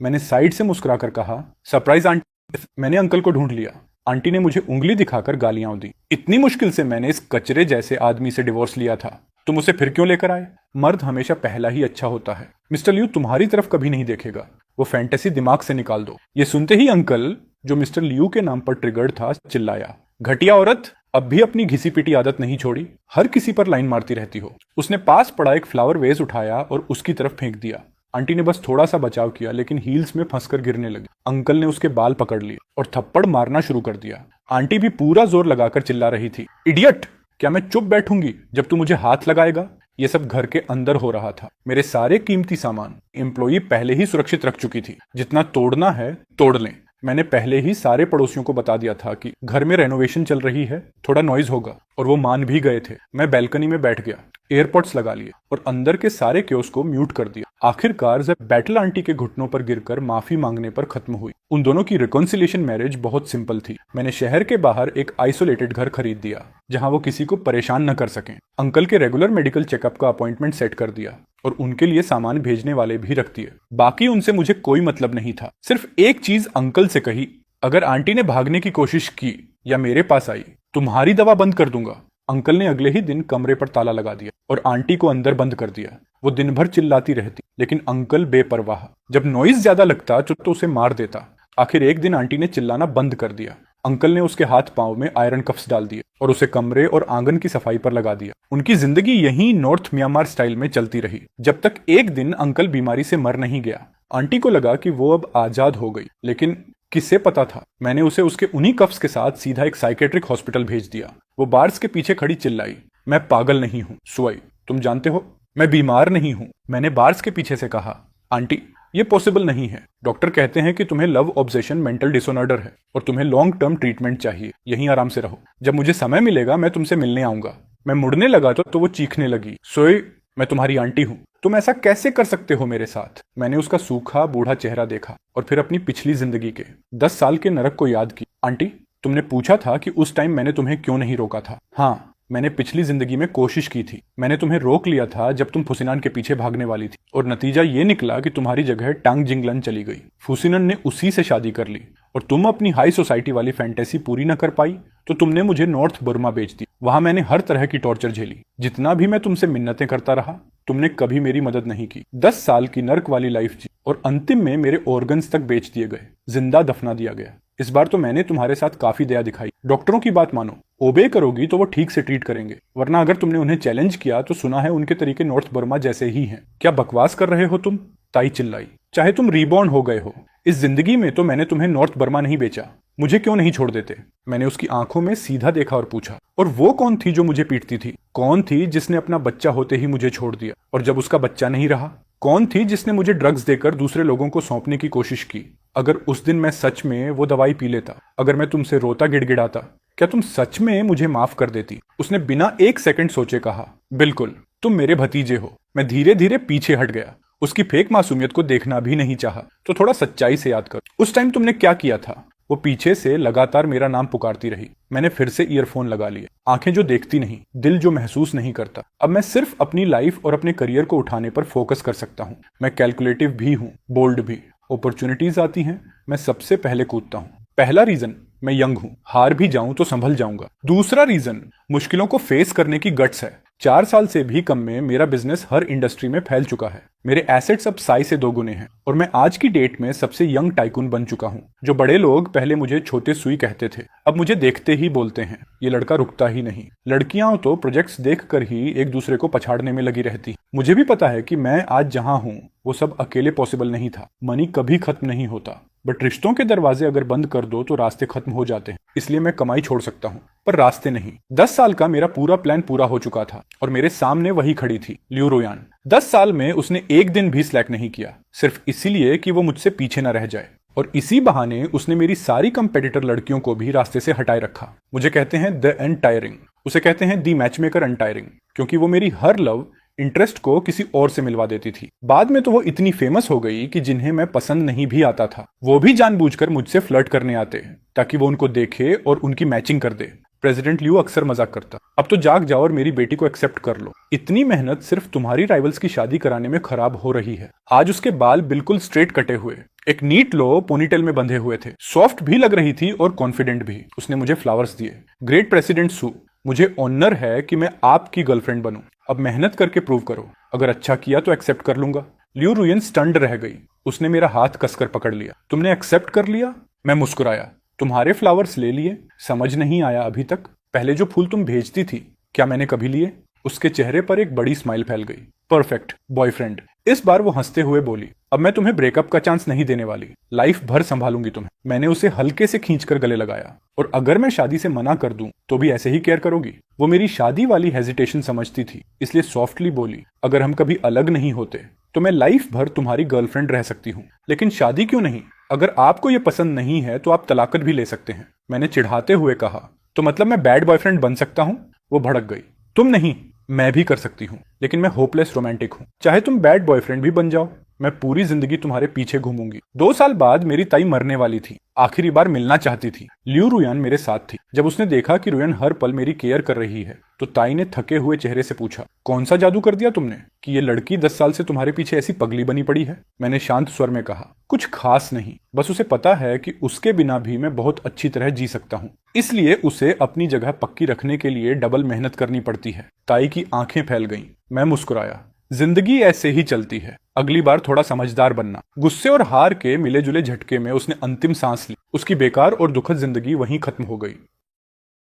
मैंने साइड से मुस्कुराकर कहा। सरप्राइज आंटी, मैंने अंकल को ढूंढ लिया। आंटी ने मुझे उंगली दिखाकर गालियां दी। इतनी मुश्किल से मैंने इस कचरे जैसे आदमी से डिवोर्स लिया था, तुम उसे फिर क्यों लेकर आए? मर्द हमेशा पहला ही अच्छा होता है। मिस्टर लियू तुम्हारी तरफ कभी नहीं देखेगा। वो फैंटेसी दिमाग से निकाल दो। ये सुनते ही अंकल, जो मिस्टर लियू के नाम पर ट्रिगर्ड था, चिल्लाया, घटिया औरत, अब भी अपनी घिसी पिटी आदत नहीं छोड़ी? हर किसी पर लाइन मारती रहती हो। उसने पास पड़ा एक फ्लावर वेज उठाया और उसकी तरफ फेंक दिया। आंटी ने बस थोड़ा सा बचाव किया, लेकिन हील्स में फंसकर गिरने लगी। अंकल ने उसके बाल पकड़ लिए और थप्पड़ मारना शुरू कर दिया। आंटी भी पूरा जोर लगाकर चिल्ला रही थी, इडियट, क्या मैं चुप बैठूंगी जब तू मुझे हाथ लगाएगा? ये सब घर के अंदर हो रहा था। मेरे सारे कीमती सामान एम्प्लॉई पहले ही सुरक्षित रख चुकी थी। जितना तोड़ना है तोड़ लें। मैंने पहले ही सारे पड़ोसियों को बता दिया था कि घर में रेनोवेशन चल रही है, थोड़ा नॉइज होगा, और वो मान भी गए थे। मैं बैल्कनी में बैठ गया, एयरपॉड्स लगा लिए और अंदर के सारे क्योस को म्यूट कर दिया। आखिरकार जब बैटल आंटी के घुटनों पर गिरकर माफी मांगने पर खत्म हुई। उन दोनों की रिकॉन्सिलिएशन मैरिज बहुत सिंपल थी। मैंने शहर के बाहर एक आइसोलेटेड घर खरीद दिया जहां वो किसी को परेशान न कर सकें। अंकल के रेगुलर मेडिकल चेकअप का अपॉइंटमेंट सेट कर दिया और उनके लिए सामान भेजने वाले भी रख दिए। बाकी उनसे मुझे कोई मतलब नहीं था। सिर्फ एक चीज अंकल से कही, अगर आंटी ने भागने की कोशिश की या मेरे पास आई, तुम्हारी दवा बंद कर दूंगा। अंकल ने अगले ही दिन कमरे पर ताला लगा दिया और आंटी को अंदर बंद कर दिया। वो दिन भर चिल्लाती रहती, लेकिन अंकल बेपरवाह। जब नॉइज ज्यादा लगता तो उसे मार देता। आखिर एक दिन आंटी ने चिल्लाना बंद कर दिया। अंकल ने उसके हाथ पांव में आयरन कफ्स डाल दिए और उसे कमरे और आंगन की सफाई पर लगा दिया। उनकी जिंदगी यहीं नॉर्थ म्यांमार स्टाइल में चलती रही, जब तक एक दिन अंकल बीमारी से मर नहीं गया। आंटी को लगा कि वो अब आजाद हो गई, लेकिन किसे पता था मैंने उसे उसके उन्हीं कफ्स के साथ सीधा एक साइकेट्रिक हॉस्पिटल भेज दिया। वो बार्स के पीछे खड़ी चिल्लाई, मैं पागल नहीं हूँ सुई, तुम जानते हो मैं बीमार नहीं हूँ। मैंने बार्स के पीछे से कहा, आंटी ये पॉसिबल नहीं है। डॉक्टर कहते हैं कि तुम्हें लव ऑब्सेशन मेंटल डिसऑर्डर है और तुम्हें लॉन्ग टर्म ट्रीटमेंट चाहिए। यहीं आराम से रहो, जब मुझे समय मिलेगा मैं तुमसे मिलने आऊंगा। मैं मुड़ने लगा तो वो चीखने लगी, सोई मैं तुम्हारी आंटी हूँ, तुम ऐसा कैसे कर सकते हो मेरे साथ। मैंने उसका सूखा बूढ़ा चेहरा देखा और फिर अपनी पिछली जिंदगी के 10 साल के नरक को याद की। आंटी तुमने पूछा था कि उस टाइम मैंने तुम्हें क्यों नहीं रोका था। हाँ, मैंने पिछली जिंदगी में कोशिश की थी। मैंने तुम्हें रोक लिया था जब तुम फुसिनान के पीछे भागने वाली थी, और नतीजा ये निकला कि तुम्हारी जगह टांग जिंगलन चली गई। फुसिनन ने उसी से शादी कर ली और तुम अपनी हाई सोसाइटी वाली फैंटेसी पूरी न कर पाई तो तुमने मुझे नॉर्थ बर्मा बेच दी। वहां मैंने हर तरह की टॉर्चर झेली। जितना भी मैं तुमसे मिन्नतें करता रहा, तुमने कभी मेरी मदद नहीं की। 10 साल की नर्क वाली लाइफ जी और अंतिम में मेरे ऑर्गन्स तक बेच दिए गए, जिंदा दफना दिया गया। इस बार तो मैंने तुम्हारे साथ काफी दया दिखाई। डॉक्टरों की बात मानो, ओबे करोगी तो वो ठीक से ट्रीट करेंगे, वरना अगर तुमने उन्हें चैलेंज किया तो सुना है उनके तरीके नॉर्थ बर्मा जैसे ही हैं। क्या बकवास कर रहे हो तुम? ताई चिल्लाई, चाहे तुम रीबॉर्न हो गए हो, इस जिंदगी में तो मैंने तुम्हें नॉर्थ बर्मा नहीं बेचा। मुझे क्यों नहीं छोड़ देते? मैंने उसकी आंखों में सीधा देखा और पूछा, और वो कौन थी जो मुझे पीटती थी? कौन थी जिसने अपना बच्चा होते ही मुझे छोड़ दिया, और जब उसका बच्चा नहीं रहा? कौन थी जिसने मुझे ड्रग्स देकर दूसरे लोगों को सौंपने की कोशिश की? अगर उस दिन मैं सच में वो दवाई पी लेता, अगर मैं तुमसे रोता गिड़गिड़ाता, क्या तुम सच में मुझे माफ कर देती? उसने बिना एक सेकंड सोचे कहा, बिल्कुल, तुम मेरे भतीजे हो। मैं धीरे धीरे पीछे हट गया। उसकी फेक मासूमियत को देखना भी नहीं चाहा, तो थोड़ा सच्चाई से याद कर, उस टाइम तुमने क्या किया था? वो पीछे से लगातार मेरा नाम पुकारती रही। मैंने फिर से ईयरफोन लगा लिए। आंखें जो देखती नहीं, दिल जो महसूस नहीं करता। अब मैं सिर्फ अपनी लाइफ और अपने करियर को उठाने पर फोकस कर सकता हूँ। मैं कैलकुलेटिव भी हूँ, बोल्ड भी। अपॉर्चुनिटीज आती हैं, मैं सबसे पहले कूदता हूँ। पहला रीजन, मैं यंग हूँ, हार भी जाऊं तो संभल जाऊंगा। दूसरा रीजन, मुश्किलों को फेस करने की गट्स है। 4 साल से भी कम में मेरा बिजनेस हर इंडस्ट्री में फैल चुका है। मेरे एसेट्स अब साई से 2 गुने हैं और मैं आज की डेट में सबसे यंग टाइकून बन चुका हूँ। जो बड़े लोग पहले मुझे छोटे सुई कहते थे, अब मुझे देखते ही बोलते हैं, ये लड़का रुकता ही नहीं। लड़कियां तो प्रोजेक्ट्स देखकर ही एक दूसरे को पछाड़ने में लगी रहती। मुझे भी पता है कि मैं आज जहां हूँ वो सब अकेले पॉसिबल नहीं था। मनी कभी खत्म नहीं होता, बट रिश्तों के दरवाजे अगर बंद कर दो तो रास्ते खत्म हो जाते हैं। इसलिए मैं कमाई छोड़ सकता हूँ, पर रास्ते नहीं। 10 साल का मेरा पूरा प्लान पूरा हो चुका था और मेरे सामने वही खड़ी थी, लियू रुयान। 10 साल में उसने एक दिन भी स्लैक नहीं किया, सिर्फ इसीलिए कि वो मुझसे पीछे न रह जाए। और इसी बहाने उसने मेरी सारी कंपेटिटर लड़कियों को भी रास्ते से हटाए रखा। मुझे कहते हैं द अनटायरिंग, उसे कहते हैं दी मैचमेकर अनटायरिंग, क्योंकि वो मेरी हर लव इंटरेस्ट को किसी और से मिलवा देती थी। बाद में तो वो इतनी फेमस हो गई कि जिन्हें मैं पसंद नहीं भी आता था, वो भी जानबूझकर मुझसे फ्लर्ट करने आते ताकि वो उनको देखे और उनकी मैचिंग कर दे। प्रेसिडेंट लियू अक्सर मजाक करता, अब तो जाग जाओ और मेरी बेटी को एक्सेप्ट कर लो। इतनी मेहनत सिर्फ तुम्हारी राइवल्स की शादी कराने में खराब हो रही है। आज उसके बाल बिल्कुल स्ट्रेट कटे हुए, एक नीट लो पोनीटेल में बंधे हुए थे। सॉफ्ट भी लग रही थी और कॉन्फिडेंट भी। उसने मुझे फ्लावर्स दिए। ग्रेट प्रेसिडेंट सू, मुझे ऑनर है कि मैं आपकी गर्लफ्रेंड बनूं। अब मेहनत करके प्रूव करो, अगर अच्छा किया तो एक्सेप्ट कर लूंगा। लियू रुयन स्टन्ड रह गई। उसने मेरा हाथ कसकर पकड़ लिया। तुमने एक्सेप्ट कर लिया? मैं मुस्कुराया। तुम्हारे फ्लावर्स ले लिए? समझ नहीं आया अभी तक? पहले जो फूल तुम भेजती थी, क्या मैंने कभी लिए? उसके चेहरे पर एक बड़ी स्माइल फैल गई। Perfect boyfriend. इस बार वो हंसते हुए बोली, अब मैं तुम्हें ब्रेकअप का चांस नहीं देने वाली, लाइफ भर संभालूंगी तुम्हें। मैंने उसे हल्के से खींचकर गले लगाया। और अगर मैं शादी से मना कर दूं तो भी ऐसे ही केयर करोगी? वो मेरी शादी वाली हेजिटेशन समझती थी, इसलिए सॉफ्टली बोली, अगर हम कभी अलग नहीं होते तो मैं लाइफ भर तुम्हारी गर्लफ्रेंड रह सकती हूँ, लेकिन शादी क्यों नहीं? अगर आपको ये पसंद नहीं है तो आप तलाकत भी ले सकते हैं। मैंने चिढ़ाते हुए कहा, तो मतलब मैं बैड बॉयफ्रेंड बन सकता हूँ? वो भड़क गई, तुम नहीं, मैं भी कर सकती हूँ, लेकिन मैं होपलेस रोमांटिक हूँ। चाहे तुम बैड बॉयफ्रेंड भी बन जाओ, मैं पूरी जिंदगी तुम्हारे पीछे घूमूंगी। 2 साल बाद मेरी ताई मरने वाली थी, आखिरी बार मिलना चाहती थी। लियू रुयान मेरे साथ थी। जब उसने देखा कि रुयान हर पल मेरी केयर कर रही है तो ताई ने थके हुए चेहरे से पूछा, कौन सा जादू कर दिया तुमने कि ये लड़की 10 साल से तुम्हारे पीछे ऐसी पगली बनी पड़ी है? मैंने शांत स्वर में कहा, कुछ खास नहीं, बस उसे पता है कि उसके बिना भी मैं बहुत अच्छी तरह जी सकता हूँ, इसलिए उसे अपनी जगह पक्की रखने के लिए डबल मेहनत करनी पड़ती है। ताई की आंखें फैल गईं। मैं मुस्कुराया, जिंदगी ऐसे ही चलती है, अगली बार थोड़ा समझदार बनना। गुस्से और हार के मिले जुले झटके में उसने अंतिम सांस ली। उसकी बेकार और दुखद जिंदगी वहीं खत्म हो गई।